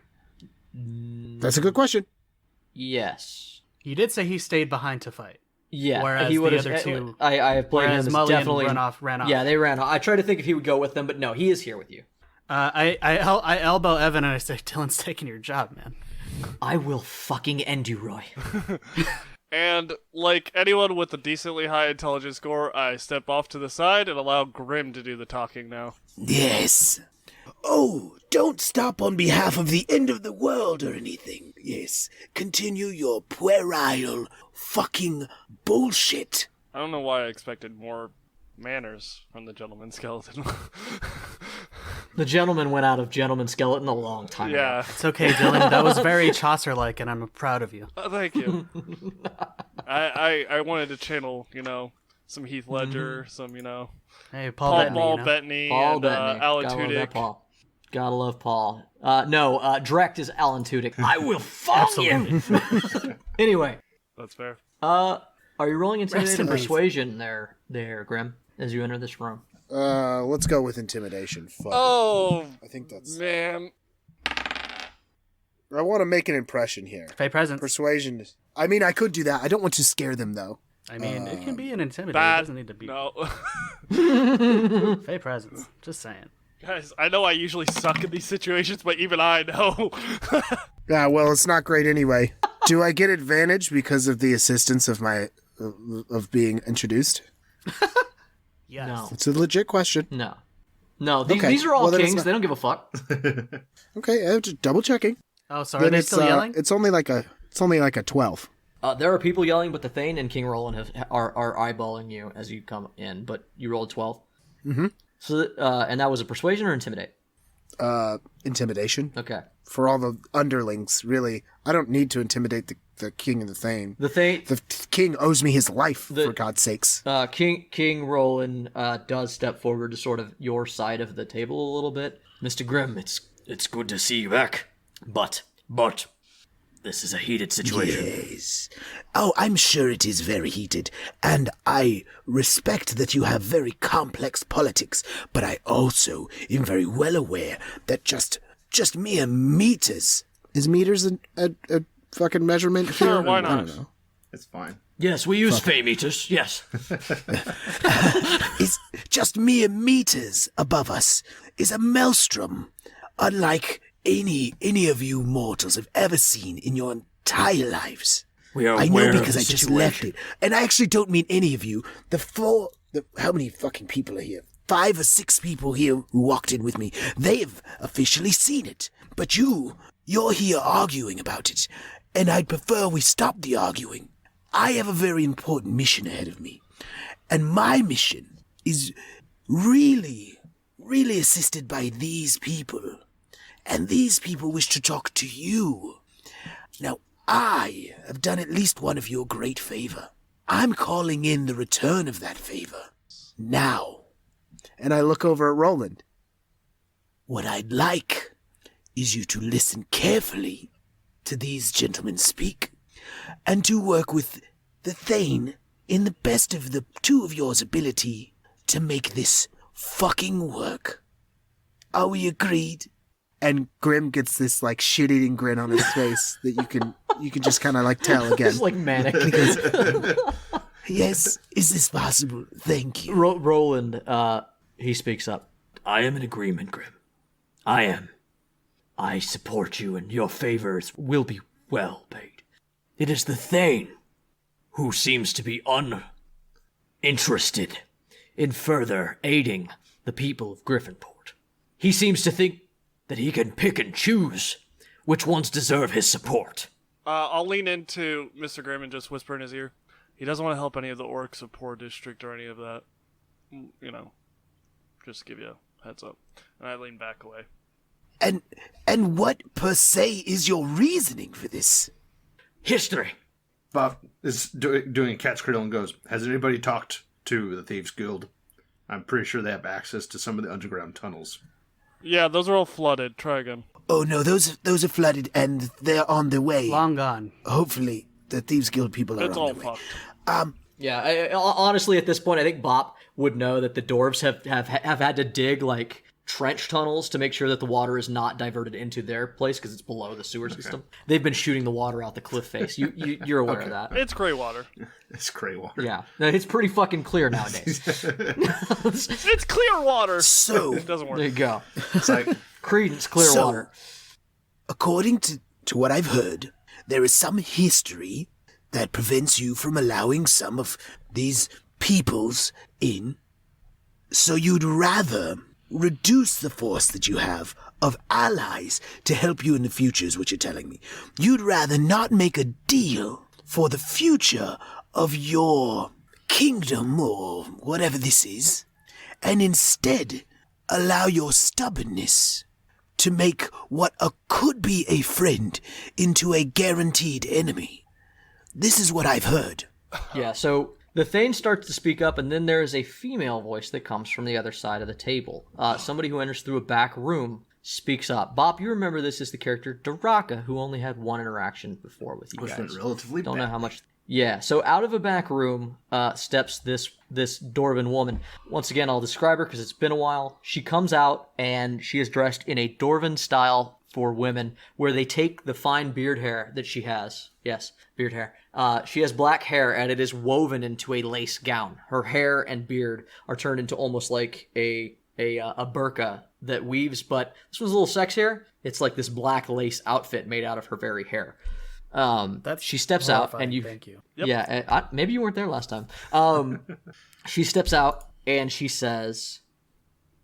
That's a good question. Yes. You did say he stayed behind to fight. Yeah, whereas he would the other two. I have played him as Mulligan definitely ran off. Yeah, they ran off. I tried to think if he would go with them, but no, he is here with you. I elbow Evan and I say, Dillon's taking your job, man. I will fucking end you, Roy. And like anyone with a decently high intelligence score, I step off to the side and allow Grimm to do the talking now. Yes. Oh, don't stop on behalf of the end of the world or anything. Yes, continue your puerile fucking bullshit. I don't know why I expected more manners from the gentleman skeleton. The gentleman went out of gentleman skeleton a long time ago. It's okay, Dillon. That was very Chaucer-like, and I'm proud of you. Thank you. I wanted to channel, some Heath Ledger, some, Hey, Paul Bettany, Paul and Bettany. Alan Gotta love that Tudyk. Paul. Gotta love Paul. No, Drekt is Alan Tudyk. I will fuck you. Anyway. That's fair. Are you rolling intimidation in or peace. persuasion there, Grimm, as you enter this room? Let's go with intimidation. Fuck it. Oh, I think that's... man. I want to make an impression here. Pay presents. Persuasion. I mean, I could do that. I don't want to scare them, though. I mean, it can be an intimidator. It Bad. doesn't need to be. No. Pay presents. Just saying. Guys, I know I usually suck in these situations, but even I know. Yeah, well, it's not great anyway. Do I get advantage because of the assistance of my... of being introduced? Yes. No. It's a legit question. No, Okay. these are all Well, then it's kings. not- They don't give a fuck. Okay, I'm just double checking. Oh, sorry. Are they still yelling? It's only like a 12. There are people yelling, but the Thane and King Roland are eyeballing you as you come in, but you rolled 12. Mm-hmm. So, and that was a persuasion or intimidate? Intimidation. Okay. For all the underlings, really. I don't need to intimidate the king and the Thane. The Thane... The king owes me his life, for God's sakes. King Roland does step forward to sort of your side of the table a little bit. Mr. Grimm, it's good to see you back. But, this is a heated situation. Yes. Oh, I'm sure it is very heated, and I respect that you have very complex politics, but I also am very well aware that just mere meters... Is meters a fucking measurement here? Sure, why I not? don't know. It's fine. Yes, we use Fey meters, yes. Is just mere meters above us is a maelstrom, unlike any of you mortals have ever seen in your entire lives. We are I aware know of because the I just situation. left it, and I actually don't mean any of you. How many fucking people are here? 5 or 6 people here who walked in with me. They've officially seen it. But you're here arguing about it. And I'd prefer we stop the arguing. I have a very important mission ahead of me. And my mission is really assisted by these people. And these people wish to talk to you. Now, I have done at least one of you a great favor. I'm calling in the return of that favor. Now. And I look over at Roland. What I'd like is you to listen carefully to these gentlemen speak, and to work with the Thane in the best of the two of yours ability to make this fucking work. Are we agreed? And Grimm gets this like shit-eating grin on his face that you can just kind of like tell again. It's like manic. Yes, is this possible? Thank you. Roland, he speaks up. I am in agreement, Grimm. I am. I support you, and your favors will be well paid. It is the Thane who seems to be uninterested in further aiding the people of Griffinport. He seems to think that he can pick and choose which ones deserve his support. I'll lean into Mr. Grimm and just whisper in his ear. He doesn't want to help any of the orcs of Poor District or any of that. You know, just to give you a heads up. And I lean back away. And what per se is your reasoning for this? History. Bobp is doing a cat's cradle and goes, has anybody talked to the Thieves Guild? I'm pretty sure they have access to some of the underground tunnels. Yeah, those are all flooded. Try again. Oh no, those are flooded and they're on their way. Long gone. Hopefully, the Thieves Guild people are It's on all their way. fucked. Yeah, honestly, at this point, I think Bobp would know that the dwarves have had to dig, like, trench tunnels to make sure that the water is not diverted into their place because it's below the sewer system. They've been shooting the water out the cliff face. You're aware of that. It's gray water. It's gray water. Yeah, it's pretty fucking clear nowadays. It's clear water. So, It doesn't work. There you go. It's like, Credence Clearwater. according to what I've heard, there is some history that prevents you from allowing some of these peoples in. So you'd rather reduce the force that you have of allies to help you in the future is what you're telling me. You'd rather not make a deal for the future of your kingdom or whatever this is, and instead allow your stubbornness to make what could be a friend into a guaranteed enemy. This is what I've heard. Yeah, so the Thane starts to speak up, and then there is a female voice that comes from the other side of the table. Somebody who enters through a back room speaks up. Bobp, you remember this as the character Daraka, who only had one interaction before with you which guys. went relatively Don't bad. know how much. Yeah, so out of a back room steps this Dwarven woman. Once again, I'll describe her because it's been a while. She comes out, and she is dressed in a Dwarven style for women, where they take the fine beard hair that she has. Yes, beard hair. She has black hair, and it is woven into a lace gown. Her hair and beard are turned into almost like a burqa that weaves, but this one's a little sexier. It's like this black lace outfit made out of her very hair. She steps out, and you. Thank you. Yep. Yeah, maybe you weren't there last time. She steps out and she says,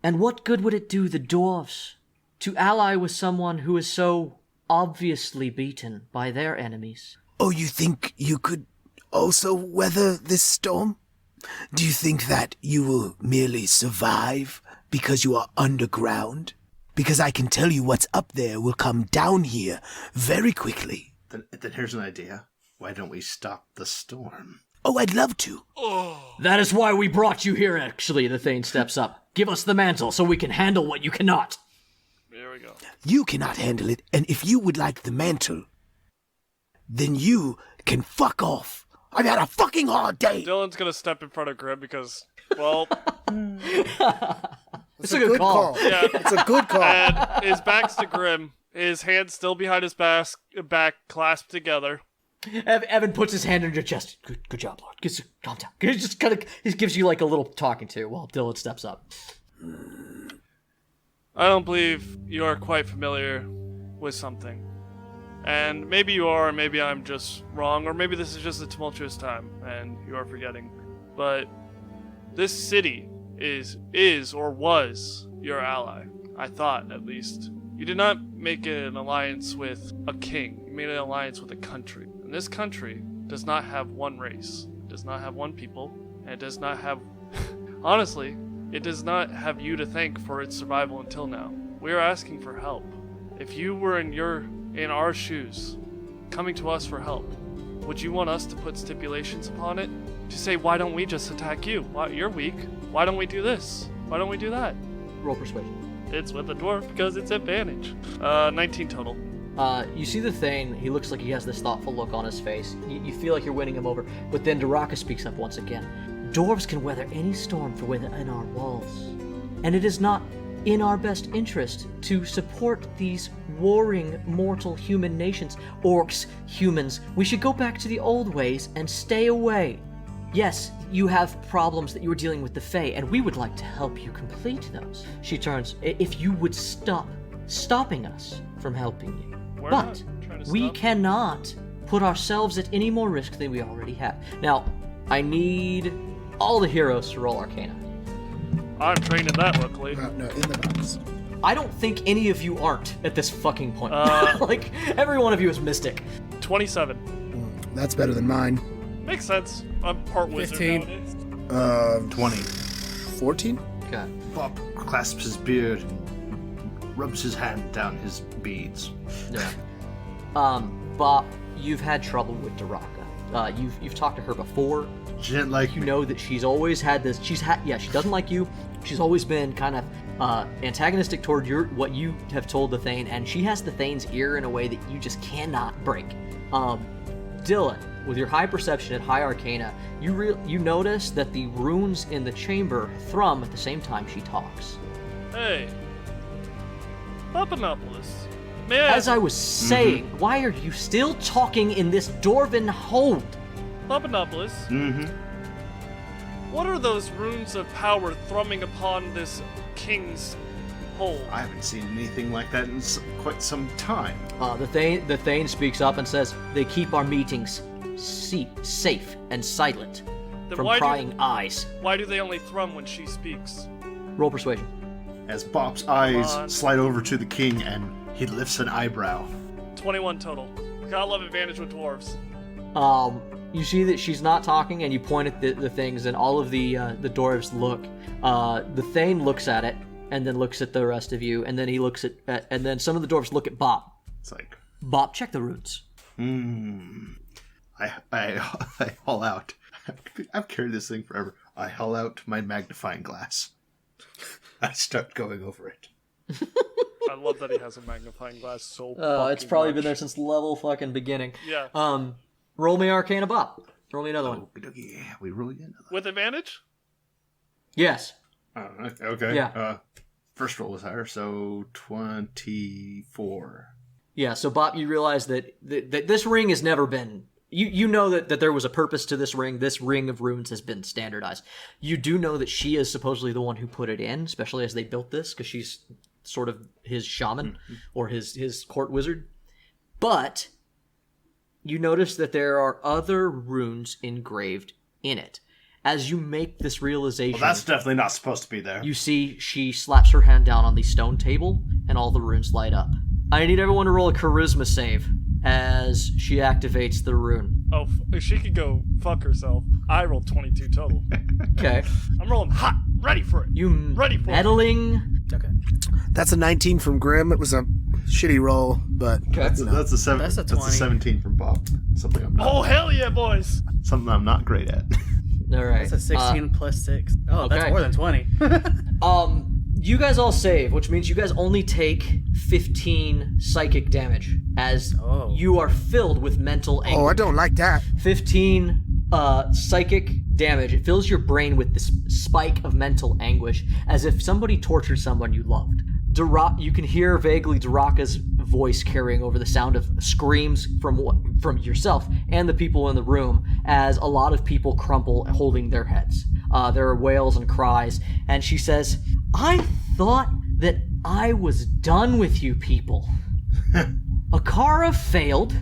"And what good would it do the dwarves to ally with someone who is so obviously beaten by their enemies?" Oh, you think you could also weather this storm? Do you think that you will merely survive because you are underground? Because I can tell you what's up there will come down here very quickly. Then here's an idea. Why don't we stop the storm? Oh, I'd love to. That is why we brought you here, actually. The Thane steps up. "Give us the mantle so we can handle what you cannot." There we go. You cannot handle it, and if you would like the mantle, then you can fuck off. I've had a fucking hard day. Dillon's gonna step in front of Grimm because, well, It's a good call. yeah. It's a good call. And his back's to Grimm. His hands still behind his back, clasped together. Evan puts his hand on your chest. Good job, Lord. Calm down. He gives you like a little talking to while Dillon steps up. I don't believe you are quite familiar with something. And maybe you are, or maybe I'm just wrong, or maybe this is just a tumultuous time and you are forgetting. But this city is or was your ally. I thought, at least. You did not make an alliance with a king. You made an alliance with a country. And this country does not have one race. It does not have one people. And it does not have... Honestly, it does not have you to thank for its survival until now. We are asking for help. If you were in our shoes, coming to us for help, would you want us to put stipulations upon it? To say, why don't we just attack you? Why, you're weak. Why don't we do this? Why don't we do that? Roll persuasion. It's with the dwarf because it's advantage. 19 total. You see the Thane, he looks like he has this thoughtful look on his face. You feel like you're winning him over, but then Daraka speaks up once again. Dwarves can weather any storm for within our walls. And it is not in our best interest to support these warring mortal human nations. Orcs, humans, we should go back to the old ways and stay away. Yes, you have problems that you are dealing with the Fae, and we would like to help you complete those. She turns, if you would stop stopping us from helping you. We're But not trying to we stop. cannot put ourselves at any more risk than we already have. Now, I need all the heroes to roll Arcana. I'm trained in that, luckily. No, in the box. I don't think any of you aren't at this fucking point. Like, every one of you is Mystic. 27. That's better than mine. Makes sense. I'm part wizard 15. nowadays. 20. 14? Okay. Bobp clasps his beard and rubs his hand down his beads. Yeah. Bobp, you've had trouble with Daraka. You've talked to her before. She didn't like You me. know that she's always had this. She doesn't like you. She's always been kind of antagonistic toward what you have told the Thane, and she has the Thane's ear in a way that you just cannot break. Dillon, with your high perception and high arcana, you notice that the runes in the chamber thrum at the same time she talks. Hey. Papanopoulos. May I As I was saying, why are you still talking in this dwarven hold? Papanopoulos, Mm-hmm. what are those runes of power thrumming upon this king's hole? I haven't seen anything like that in quite some time. The Thane speaks up and says, they keep our meetings safe and silent Then from why prying eyes. Why do they only thrum when she speaks? Roll persuasion. As Bob's eyes on. slide over to the king and he lifts an eyebrow. 21 total. Gotta love advantage with dwarves. You see that she's not talking, and you point at the things, and all of the dwarves look. The Thane looks at it, and then looks at the rest of you, and then he looks at and then some of the dwarves look at Bobp. It's like, Bobp, check the runes. I haul out. I've carried this thing forever. I haul out my magnifying glass. I start going over it. I love that he has a magnifying glass so It's fucking probably much. been there since level fucking beginning. Yeah. Roll me Arcana Bobp. Roll me another one. Okie dokie. We roll again. With advantage? Yes. Okay. Yeah. First roll was higher, so 24. Yeah, so Bobp, you realize that this ring has never been... You know that there was a purpose to this ring. This ring of runes has been standardized. You do know that she is supposedly the one who put it in, especially as they built this, because she's sort of his shaman or his court wizard. But you notice that there are other runes engraved in it. As you make this realization... Well, that's definitely not supposed to be there. You see she slaps her hand down on the stone table, and all the runes light up. I need everyone to roll a charisma save as she activates the rune. Oh, she could go fuck herself. I rolled 22 total. Okay. I'm rolling hot. Ready for it. You Ready for it. meddling... Okay. That's a 19 from Grimm. It was a shitty roll, but That's a That's a 20. 17 from Bob. Something I'm not, Oh, hell yeah, boys. something I'm not great at. All right. That's a 16 plus 6. Oh, that's okay. more than 20. You guys all save, which means you guys only take 15 psychic damage as you are filled with mental anguish. oh, I don't like that. 15 psychic damage. It fills your brain with this spike of mental anguish, as if somebody tortured someone you loved. You can hear vaguely Daraka's voice carrying over the sound of screams from yourself and the people in the room, as a lot of people crumple holding their heads. There are wails and cries, and she says, I thought that I was done with you people. Akara failed,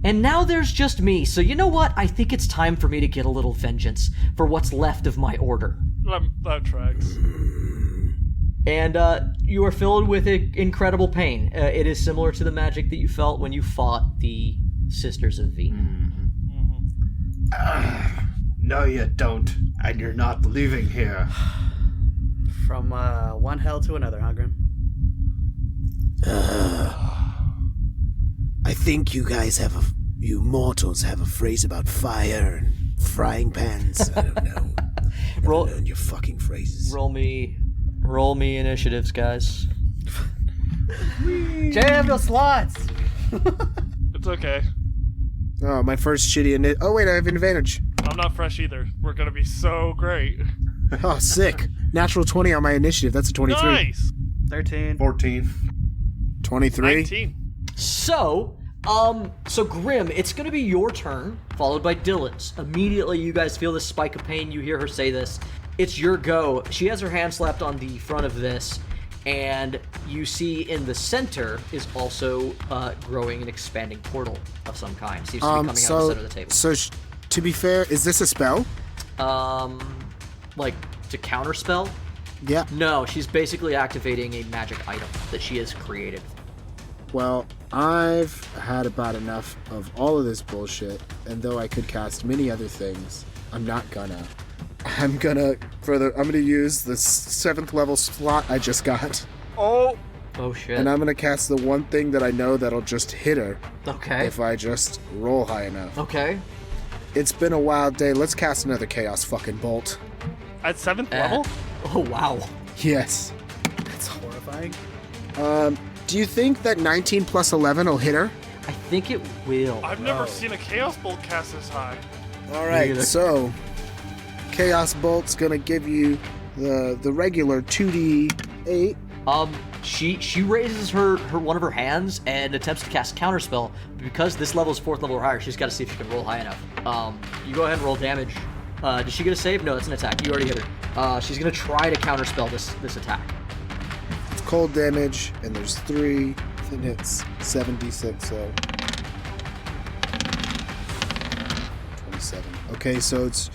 and now there's just me. So you know what? I think it's time for me to get a little vengeance for what's left of my order. That tracks. And you are filled with incredible pain. It is similar to the magic that you felt when you fought the Sisters of V. No, you don't. And you're not leaving here. From one hell to another, huh, Grimm? I think you guys you mortals have a phrase about fire and frying pans. I don't know. Roll- Learn your fucking phrases. Roll me initiatives, guys. Jay, I have no slots! It's okay. Oh, my first shitty oh wait, I have an advantage. I'm not fresh either. We're gonna be so great. Oh, sick. Natural 20 on my initiative. That's a 23. Nice. 13. 14. 23. 19. So Grimm, it's gonna be your turn, followed by Dillon's. Immediately, you guys feel this spike of pain. You hear her say this. It's your go. She has her hand slapped on the front of this, and you see in the center is also growing an expanding portal of some kind. Seems to be coming out of the center of the table. So, to be fair, is this a spell? Like to counterspell? Yeah. No, she's basically activating a magic item that she has created. Well, I've had about enough of all of this bullshit, and though I could cast many other things, I'm gonna use the 7th level slot I just got. Oh shit. And I'm gonna cast the one thing that I know that'll just hit her Okay. if I just roll high enough. Okay. It's been a wild day. Let's cast another Chaos fucking Bolt. At 7th level? Oh wow. Yes. That's horrifying. Do you think that 19 plus 11 will hit her? I think it will. I've never seen a Chaos Bolt cast this high. All right, neither. so Chaos Bolt's gonna give you the regular 2d8. She raises her one of her hands and attempts to cast counterspell. Because this level is 4th level or higher, she's got to see if she can roll high enough. You go ahead and roll damage. Does she get a save? No, it's an attack. You already hit her. She's gonna try to counterspell this attack. It's cold damage, and there's 3. Then hits 7d6, so 27. Okay, so it's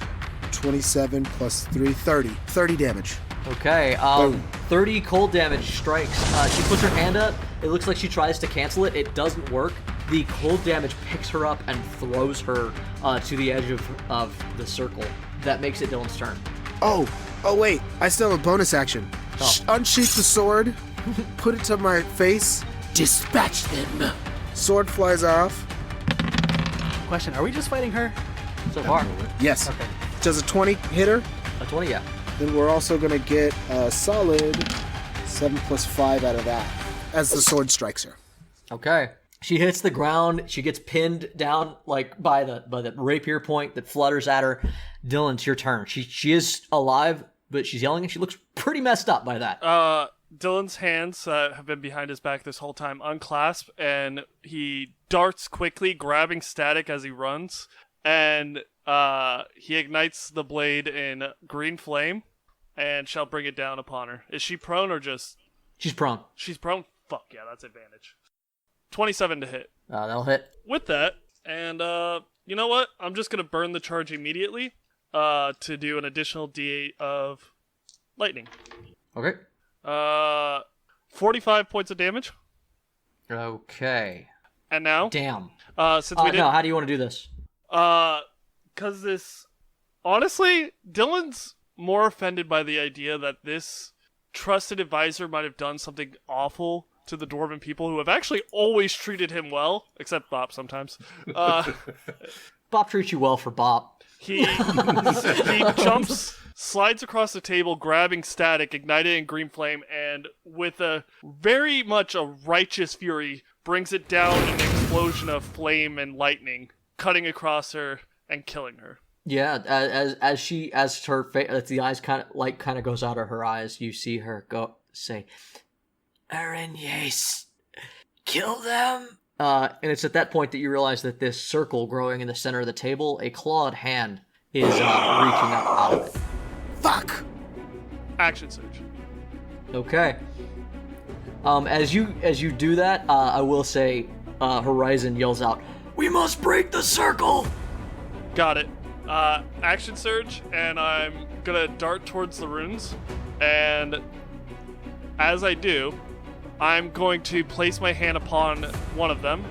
27 plus 3, 30. 30 damage. Okay, Boom. 30 cold damage strikes. She puts her hand up. It looks like she tries to cancel it. It doesn't work. The cold damage picks her up and throws her to the edge of the circle. That makes it Dillon's turn. Oh wait, I still have a bonus action. Oh. Unsheath the sword, put it to my face, dispatch them. Sword flies off. Question, are we just fighting her? So far. Yes. Okay. Does a 20 hit her? A 20, yeah. Then we're also going to get a solid 7 plus 5 out of that as the sword strikes her. Okay. She hits the ground. She gets pinned down like by the rapier point that flutters at her. Dillon, it's your turn. She is alive, but she's yelling and she looks pretty messed up by that. Dylan's hands have been behind his back this whole time, unclasped, and he darts quickly, grabbing static as he runs, and he ignites the blade in green flame and shall bring it down upon her. Is she prone or just... She's prone. She's prone? Fuck yeah, that's advantage. 27 to hit. That'll hit. With that, and you know what? I'm just going to burn the charge immediately to do an additional D8 of lightning. Okay. 45 points of damage. Okay. And now, Damn. since we did... No, how do you want to do this? Because this... Honestly, Dylan's more offended by the idea that this trusted advisor might have done something awful to the dwarven people who have actually always treated him well, except Bobp sometimes. Bobp treats you well for Bobp. He jumps, slides across the table, grabbing static, ignited in green flame, and with a very much a righteous fury, brings it down in an explosion of flame and lightning, cutting across her and killing her. Yeah, as her face, as the eyes kind of goes out of her eyes, you see her say, "Araignées, kill them." And it's at that point that you realize that this circle growing in the center of the table, a clawed hand is reaching up out of it. Fuck! Action surge. Okay. As you do that, I will say, Horizon yells out, "We must break the circle!" Got it. Action surge, and I'm gonna dart towards the runes, and as I do, I'm going to place my hand upon one of them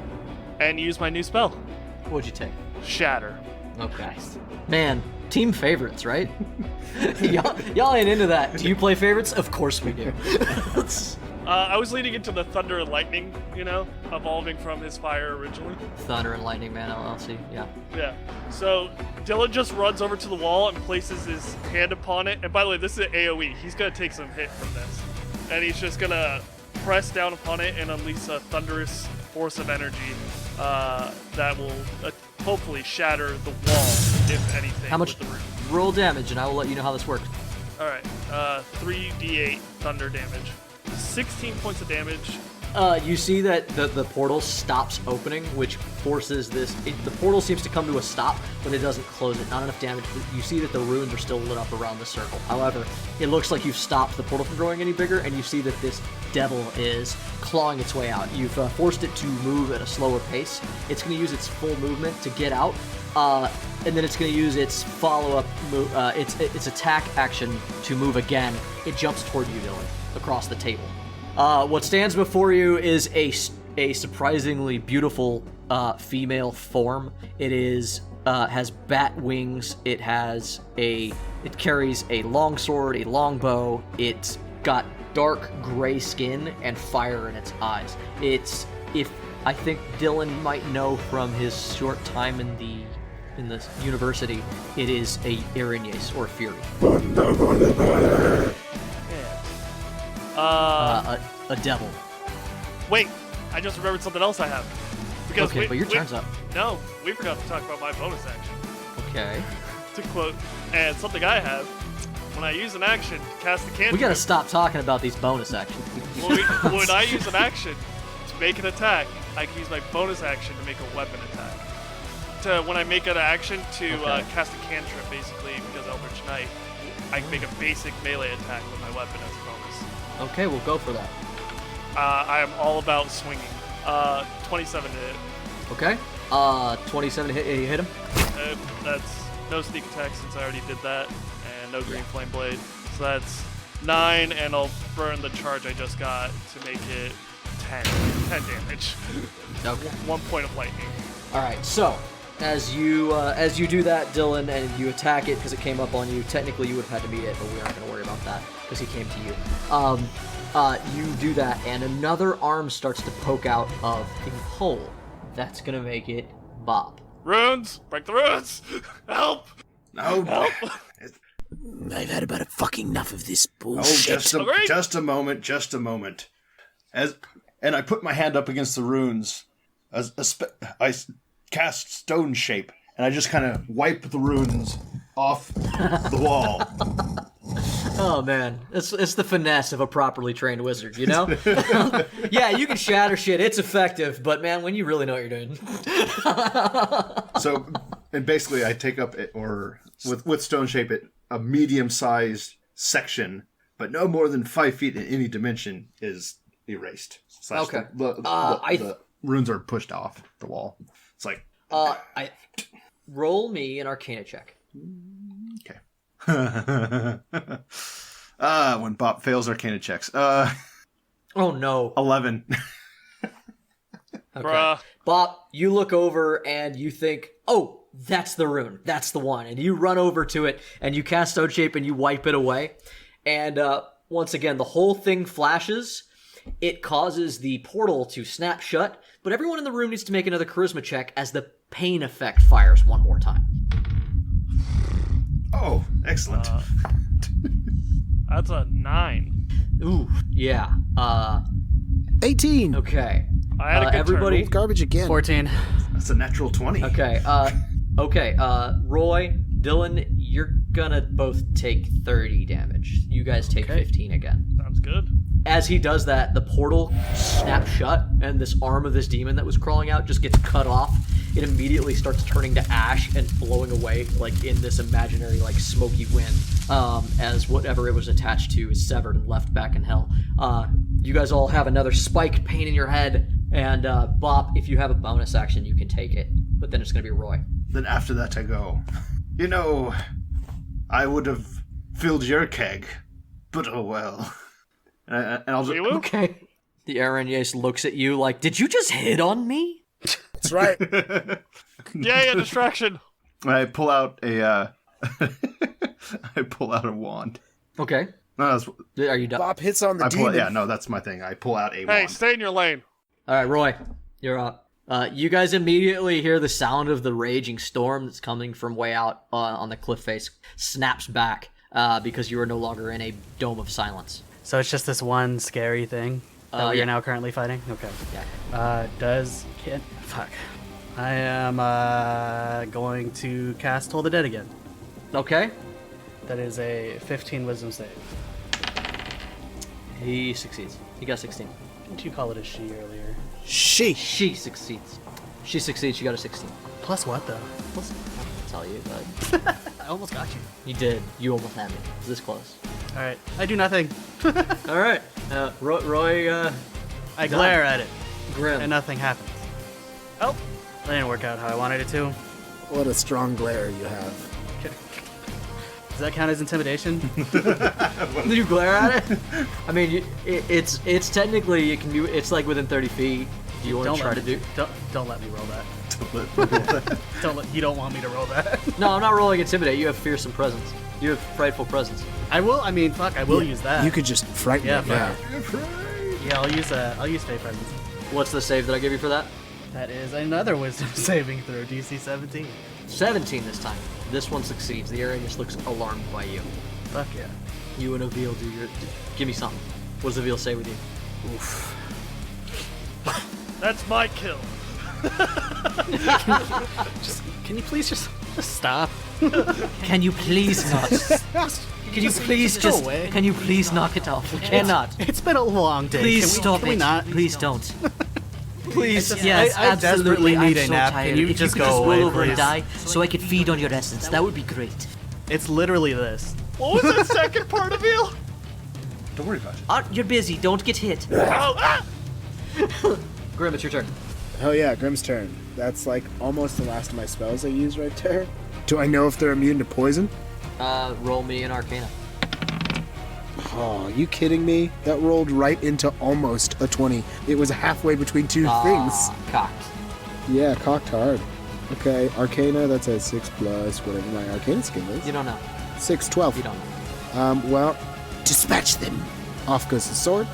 and use my new spell, What'd you take? Shatter. Okay. Man, team favorites, right? y'all ain't into that. Do you play favorites? Of course we do. I was leading into the Thunder and Lightning, evolving from his fire originally. Thunder and Lightning Man LLC, yeah. Yeah. So Dillon just runs over to the wall and places his hand upon it. And by the way, this is an AoE. He's gonna take some hit from this, and he's just gonna press down upon it and unleash a thunderous force of energy that will hopefully shatter the wall, if anything. How much? With the rune. Roll damage, and I will let you know how this works. All right. 3d8 thunder damage. 16 points of damage. You see that the portal stops opening, which forces this. The portal seems to come to a stop, but it doesn't close it. Not enough damage. You see that the runes are still lit up around the circle. However, it looks like you've stopped the portal from growing any bigger, and you see that this devil is clawing its way out. You've forced it to move at a slower pace. It's going to use its full movement to get out, and then it's going to use its follow-up move, its attack action to move again. It jumps toward you, Dillon, across the table. What stands before you is a surprisingly beautiful female form. It has bat wings. It carries a long sword, a long bow. It's got dark gray skin and fire in its eyes. I think Dillon might know from his short time in the university, it is a Erinyes or Fury. A devil. Wait, I just remembered something else I have. Because okay, but your turn's up. No, we forgot to talk about my bonus action. Okay. To quote, and something I have, when I use an action to cast a cantrip... We gotta stop talking about these bonus actions. When I use an action to make an attack, I can use my bonus action to make a weapon attack. When I make an action to cast a cantrip, basically, because Eldritch Knight, I can make a basic melee attack with my weapon as a bonus. Okay, we'll go for that. I am all about swinging. 27 to hit. Okay. 27 to hit. You hit him? That's no sneak attack since I already did that, and no green flame blade. So that's 9, and I'll burn the charge I just got to make it 10. 10 damage. Okay. 1 point of lightning. All right. So as you do that, Dillon, and you attack it because it came up on you. Technically, you would have had to meet it, but we aren't going to worry about that because he came to you. You do that, and another arm starts to poke out of the hole. That's gonna make it Bobp. Runes! Break the runes! Help! No, Help! I've had about a fucking enough of this Oh, bullshit. just a moment. And I put my hand up against the runes. I cast Stone Shape, and I just kind of wipe the runes off the wall. Oh man, it's the finesse of a properly trained wizard, you know? Yeah, you can shatter shit, it's effective, but man, when you really know what you're doing. So, and basically I take up it, or with Stone Shape it, a medium-sized section, but no more than 5 feet in any dimension is erased. Okay. The runes are pushed off the wall. It's like... Roll me an Arcana check. Okay. When Bobp fails Arcana checks. Oh no. 11. Okay. Bruh. Bobp, you look over and you think, oh, that's the rune. That's the one. And you run over to it and you cast Stone Shape and you wipe it away. And once again, the whole thing flashes. It causes the portal to snap shut, but everyone in the room needs to make another charisma check as the pain effect fires one more time. Oh, excellent. That's a 9. Ooh, yeah. 18. Okay. I had a good everybody. turn. Garbage again. 14. That's a natural 20. Okay. Roy, Dillon, you're gonna both take 30 damage. You guys take 15 again. Sounds good. As he does that, the portal snaps shut, and this arm of this demon that was crawling out just gets cut off. It immediately starts turning to ash and blowing away, like in this imaginary, like smoky wind, as whatever it was attached to is severed and left back in hell. You guys all have another spiked pain in your head, and Bobp, if you have a bonus action, you can take it. But then it's going to be Roy. Then after that I go, I would have filled your keg, but oh well. And I'll just... Wee-woo? Okay. The Araignes looks at you like, did you just hit on me? That's right. Yay, a distraction. I pull out a I pull out a wand. Okay. No, that's, Are you done? Bobp hits on the I pull, demon. yeah, no, that's my thing. I pull out a Hey, wand. stay in your lane. All right, Roy, you're up. You guys immediately hear the sound of the raging storm that's coming from way out on the cliff face snaps back because you are no longer in a dome of silence. So it's just this one scary thing that we yeah. are now currently fighting? Okay. Yeah. Fuck. I am going to cast Toll the Dead again. Okay. That is a 15 wisdom save. He succeeds. He got 16. Didn't you call it a she earlier? She. She succeeds. She succeeds. She got a 16. Plus what, though? Listen, I can't tell you, but I almost got you. you did. You almost had me. It was this close. All right. I do nothing. All right. Roy, I glare at it, Grimm. and nothing happens. Oh, that didn't work out how I wanted it to. What a strong glare you have. Does that count as intimidation? Did you glare at it? I mean, it's technically it can be. It's like within 30 feet. Do you want to try to do? Don't let me roll that. You don't want me to roll that. No, I'm not rolling intimidate. You have fearsome presence. You have frightful presence. I will. I mean, fuck. I will use that. You could just frighten Yeah, me. fuck Yeah. Yeah, I'll use Fey presence. What's the save that I give you for that? That is another Wisdom saving throw, DC 17. 17 this time. This one succeeds. The area just looks alarmed by you. Fuck yeah. You and Avil do your. Give me something. What does Avil say with you? Oof. That's my kill. Can you please just stop? Can you please not? Can you please go just? away. Can you please knock it off? We cannot. It's been a long day. Please Can we, stop can it. we not? Please don't. Please, just- yes, I desperately absolutely. I'm need a so nap. tired. Can you if just you could go just away, roll over and please? die, so I could feed on your essence, that would be great. It's literally this. What was that second part of you? Don't worry about it. You're busy. Don't get hit. Oh, ah! Grimm, it's your turn. Oh yeah, Grimm's turn. That's like almost the last of my spells I use right there. Do I know if they're immune to poison? Roll me an Arcana. Oh, you kidding me? That rolled right into almost a 20. It was halfway between two things. Cocked. Yeah, cocked hard. Okay, Arcana, that's a 6 plus whatever my Arcana skill is. You don't know. 6, 12. You don't know. Well, dispatch them. Off goes the sword.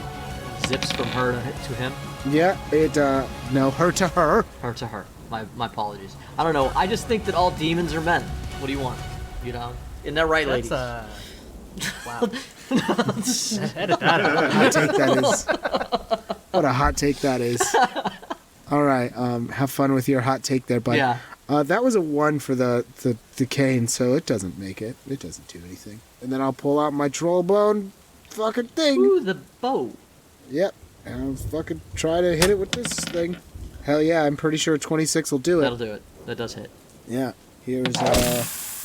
Zips from her to him. Yeah, it, no, her to her. Her to her. My apologies. I don't know. I just think that all demons are men. What do you want? You know? Isn't that right, ladies? That's wow. Edit that out. Hot take that is. What a hot take that is. All right, have fun with your hot take there, bud. Yeah. That was a 1 for the cane, so it doesn't make it. It doesn't do anything. And then I'll pull out my troll bone fucking thing. Ooh, the bow. Yep. And I'll fucking try to hit it with this thing. Hell yeah, I'm pretty sure 26 will do it. That'll do it. That does hit. Yeah. Here's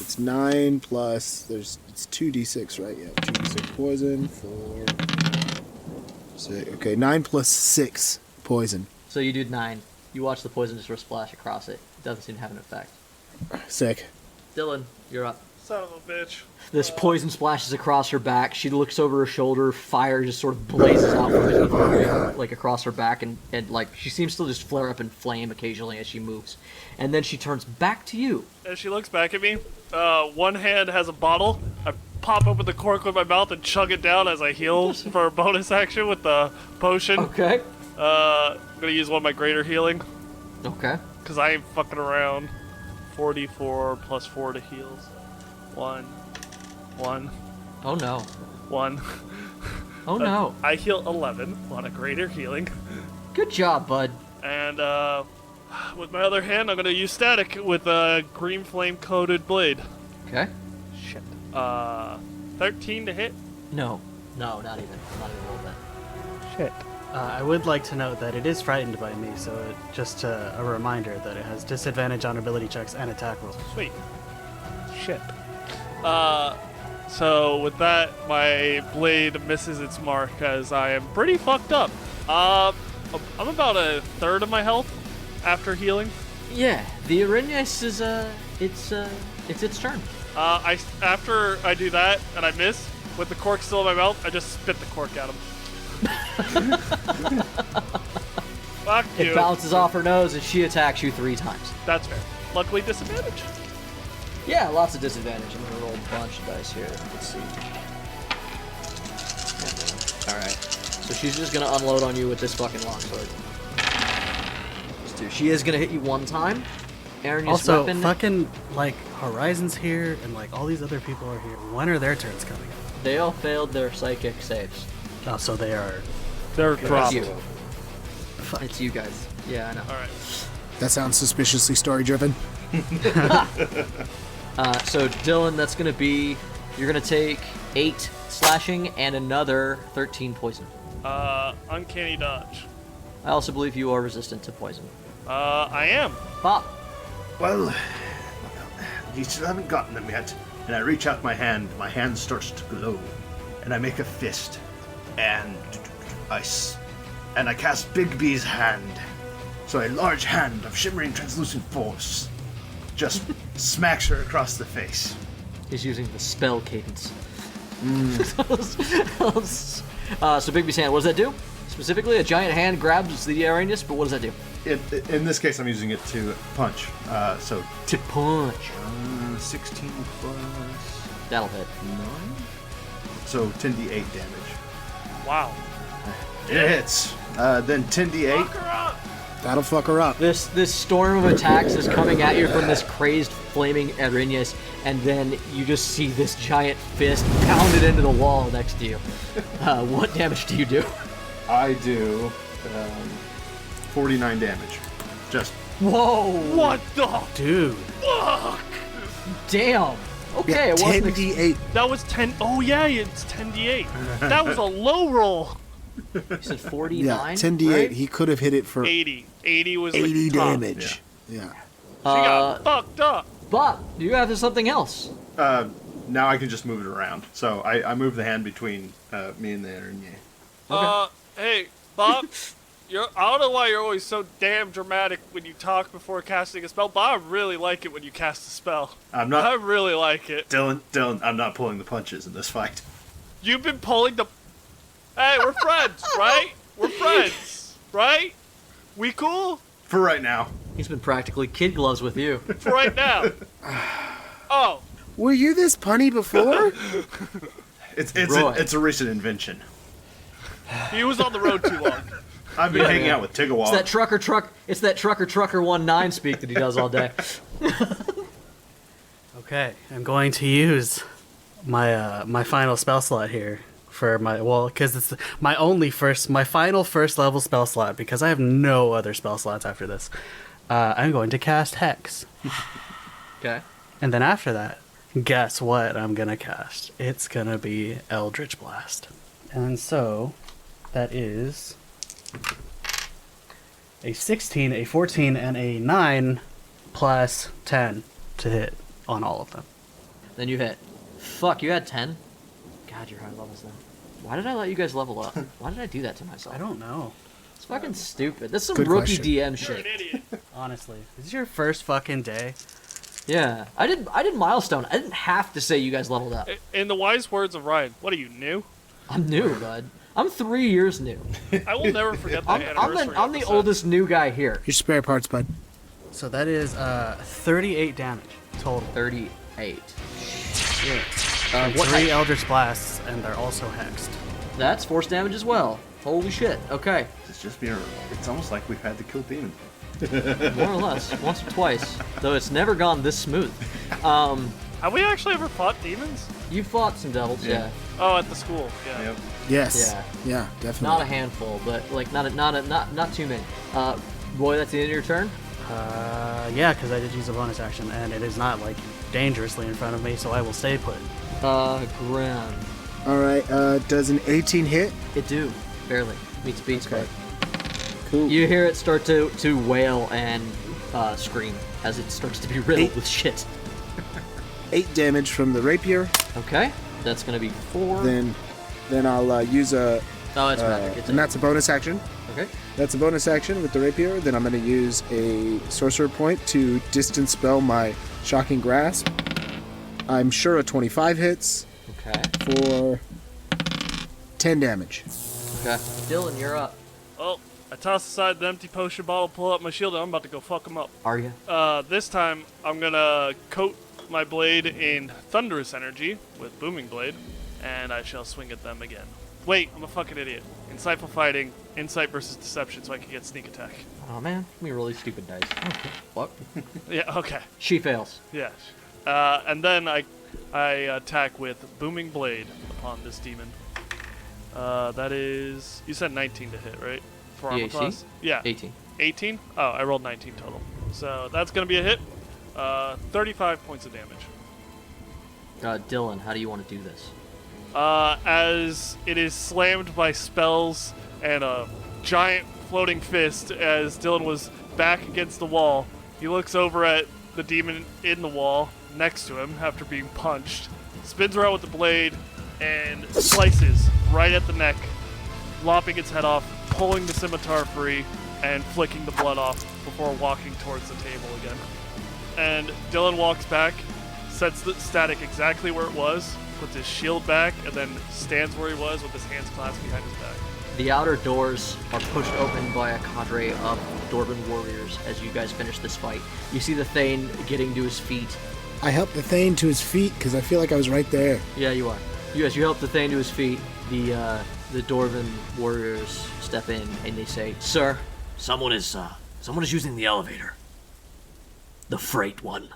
it's 9 plus it's 2d6, right? Yeah, 2d6 poison, 4 6. Okay, 9 plus 6 poison. So you do 9. You watch the poison just sort of splash across it. It doesn't seem to have an effect. Sick. Dillon, you're up. Son of a bitch. This poison splashes across her back. She looks over her shoulder. Fire just sort of blazes out from beneath her, like across her back, and like she seems to just flare up and flame occasionally as she moves. And then she turns back to you. As she looks back at me, one hand has a bottle. I pop open the cork with my mouth and chug it down as I heal for a bonus action with the potion. Okay. I'm gonna use one of my greater healing, Okay. because I ain't fucking around. 44 plus 4 to heals. 1. Oh no. 1. Oh no. I heal 11 on a greater healing. Good job, bud. And with my other hand, I'm gonna use static with a green flame coated blade. Okay. Shit. 13 to hit. No. No, not even. Not even a little bit. Shit. I would like to note that it is frightened by me, so just a reminder that it has disadvantage on ability checks and attack rolls. Sweet. Shit. So with that, my blade misses its mark as I am pretty fucked up. I'm about a third of my health after healing. Yeah, the Arrhenius is it's its turn. After I do that and I miss, with the cork still in my mouth, I just spit the cork at him. Fuck you. It bounces off her nose and she attacks you 3 times. That's fair. Luckily, disadvantage. Yeah, lots of disadvantage. I'm gonna roll a bunch of dice here. Let's see. Alright. So she's just gonna unload on you with this fucking longsword. She is gonna hit you 1 time. Aaron, your Also, weapon. fucking, like, Horizon's here, and, like, all these other people are here. When are their turns coming up? They all failed their psychic saves. Oh, so they are... They're It's dropped. you. It's you guys. Yeah, I know. Alright. That sounds suspiciously story-driven. So Dillon, that's gonna be, you're gonna take 8 slashing and another 13 poison. Uncanny dodge. I also believe you are resistant to poison. I am. Bobp. Well, you still haven't gotten them yet. And I reach out my hand starts to glow, and I make a fist, and I cast Bigby's hand. So a large hand of shimmering translucent force just smacks her across the face. He's using the spell cadence. So Bigby's hand, what does that do? Specifically, a giant hand grabs the Arrhenius, but what does that do? In this case, I'm using it to punch. So To punch. 16 plus That'll hit. 9. So 10d8 damage. Wow. It hits. Then 10d8. That'll fuck her up. This storm of attacks is coming at you from this crazed flaming Arrhenius, and then you just see this giant fist pounded into the wall next to you. What damage do you do? I do 49 damage. Just Whoa! What the? Dude. Damn. Okay, Yeah, it wasn't 10d8. That was 10. Oh, yeah, it's 10d8. That was a low roll. You said 49. Yeah, 10d8. right? He could have hit it for 80. 80 was 80 like top. damage. Yeah. She got fucked up. But you have something else. now I can just move it around. So I move the hand between me and the Arrhenius. Hey, Bob. I don't know why you're always so damn dramatic when you talk before casting a spell, but I really like it when you cast a spell. I'm not. I really like it. Dillon, I'm not pulling the punches in this fight. You've been pulling the... Hey, we're friends, right? We're friends, right? We cool? For right now. He's been practically kid gloves with you. For right now. Oh. Were you this punny before? It's a recent invention. He was on the road too long. I've been hanging out with Tigawad. It's that trucker 19 speak that he does all day. Okay, I'm going to use my final spell slot here for because it's my final first level spell slot because I have no other spell slots after this. I'm going to cast Hex. Okay. And then after that, guess what I'm gonna cast? It's gonna be Eldritch Blast. And so that is a 16, a 14, and a 9 plus 10 to hit on all of them. Then you hit. Fuck, you had 10? God, you're high levels now. Why did I let you guys level up? Why did I do that to myself? I don't know. It's fucking stupid. This is some Good rookie question. DM You're an shit. idiot. Honestly. This is your first fucking day. Yeah. I did milestone. I didn't have to say you guys leveled up. In the wise words of Ryan, what are you, new? I'm new, bud. I'm 3 years new. I will never forget that anniversary I'm the episode. oldest new guy here. Your spare parts, bud. So that is 38 damage total. 38. And What 3 type? Eldritch Blasts, and they're also hexed. That's force damage as well. Holy shit. Okay. It's almost like we've had to kill demons. More or less. Once or twice. Though it's never gone this smooth. Have we actually ever fought demons? You fought some devils, yeah. Oh, at the school. Yeah. Yep. Yes. Yeah. Yeah, definitely. Not a handful, but like not too many. Roy, that's the end of your turn. Yeah, because I did use a bonus action, and it is not like dangerously in front of me, so I will stay put. Grim. All right. Does an 18 hit? It do. Barely. Meets beats, Okay. but Cool. you hear it start to wail and scream as it starts to be riddled with shit. 8 damage from the rapier. Okay. That's gonna be 4. Then I'll use a. Oh, it's magic. It's and that's a bonus action. okay. That's a bonus action with the rapier. Then I'm going to use a sorcerer point to distance spell my shocking grasp. I'm sure a 25 hits Okay. for 10 damage. Okay. Dillon, you're up. Oh, I toss aside the empty potion bottle, pull out my shield, and I'm about to go fuck him up. Are you? This time, I'm gonna coat my blade in thunderous energy with booming blade, and I shall swing at them again. Wait, I'm a fucking idiot. Insightful fighting, insight versus deception, so I can get sneak attack. Oh man, give me really stupid dice. Okay. What? Yeah, okay. She fails. Yeah. And then I attack with booming blade upon this demon. That is, you said 19 to hit, right? For armor AC? class? Yeah. 18. 18? Oh, I rolled 19 total. So that's gonna be a hit. 35 points of damage. Dillon, how do you want to do this? As it is slammed by spells and a giant floating fist as Dillon was back against the wall, he looks over at the demon in the wall next to him after being punched, spins around with the blade, and slices right at the neck, lopping its head off, pulling the scimitar free, and flicking the blood off before walking towards the table again. And Dillon walks back, sets the static exactly where it was, puts his shield back, and then stands where he was with his hands clasped behind his back. The outer doors are pushed open by a cadre of Dwarven warriors as you guys finish this fight. You see the Thane getting to his feet. I helped the Thane to his feet because I feel like I was right there. Yeah, you are. Yes, you help the Thane to his feet. The Dwarven warriors step in and they say, "Sir, Someone is using the elevator. The freight one.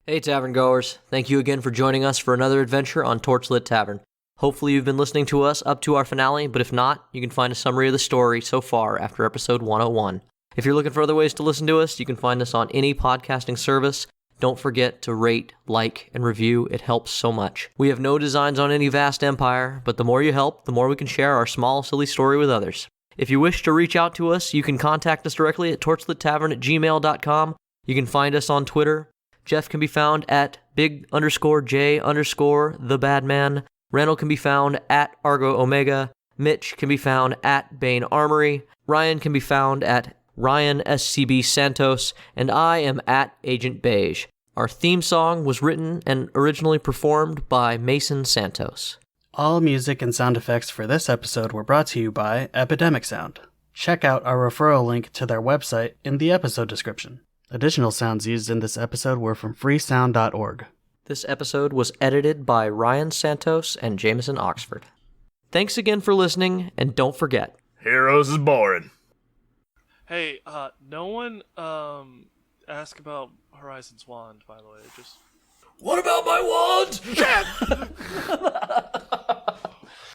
Hey Tavern Goers, thank you again for joining us for another adventure on Torchlit Tavern. Hopefully you've been listening to us up to our finale, but if not, you can find a summary of the story so far after episode 101. If you're looking for other ways to listen to us, you can find us on any podcasting service. Don't forget to rate, like, and review. It helps so much. We have no designs on any vast empire, but the more you help, the more we can share our small, silly story with others. If you wish to reach out to us, you can contact us directly at torchlittavern@gmail.com. You can find us on Twitter. Jeff can be found at big_J_TheBadman. Randall can be found at Argo Omega. Mitch can be found at Bane Armory. Ryan can be found at Ryan SCB Santos. And I am at Agent Beige. Our theme song was written and originally performed by Mason Santos. All music and sound effects for this episode were brought to you by Epidemic Sound. Check out our referral link to their website in the episode description. Additional sounds used in this episode were from freesound.org. This episode was edited by Ryan Santos and Jameson Oxford. Thanks again for listening, and don't forget, Heroes is boring. Hey, no one asked about Horizon's wand, by the way. Just What about my wand? shit.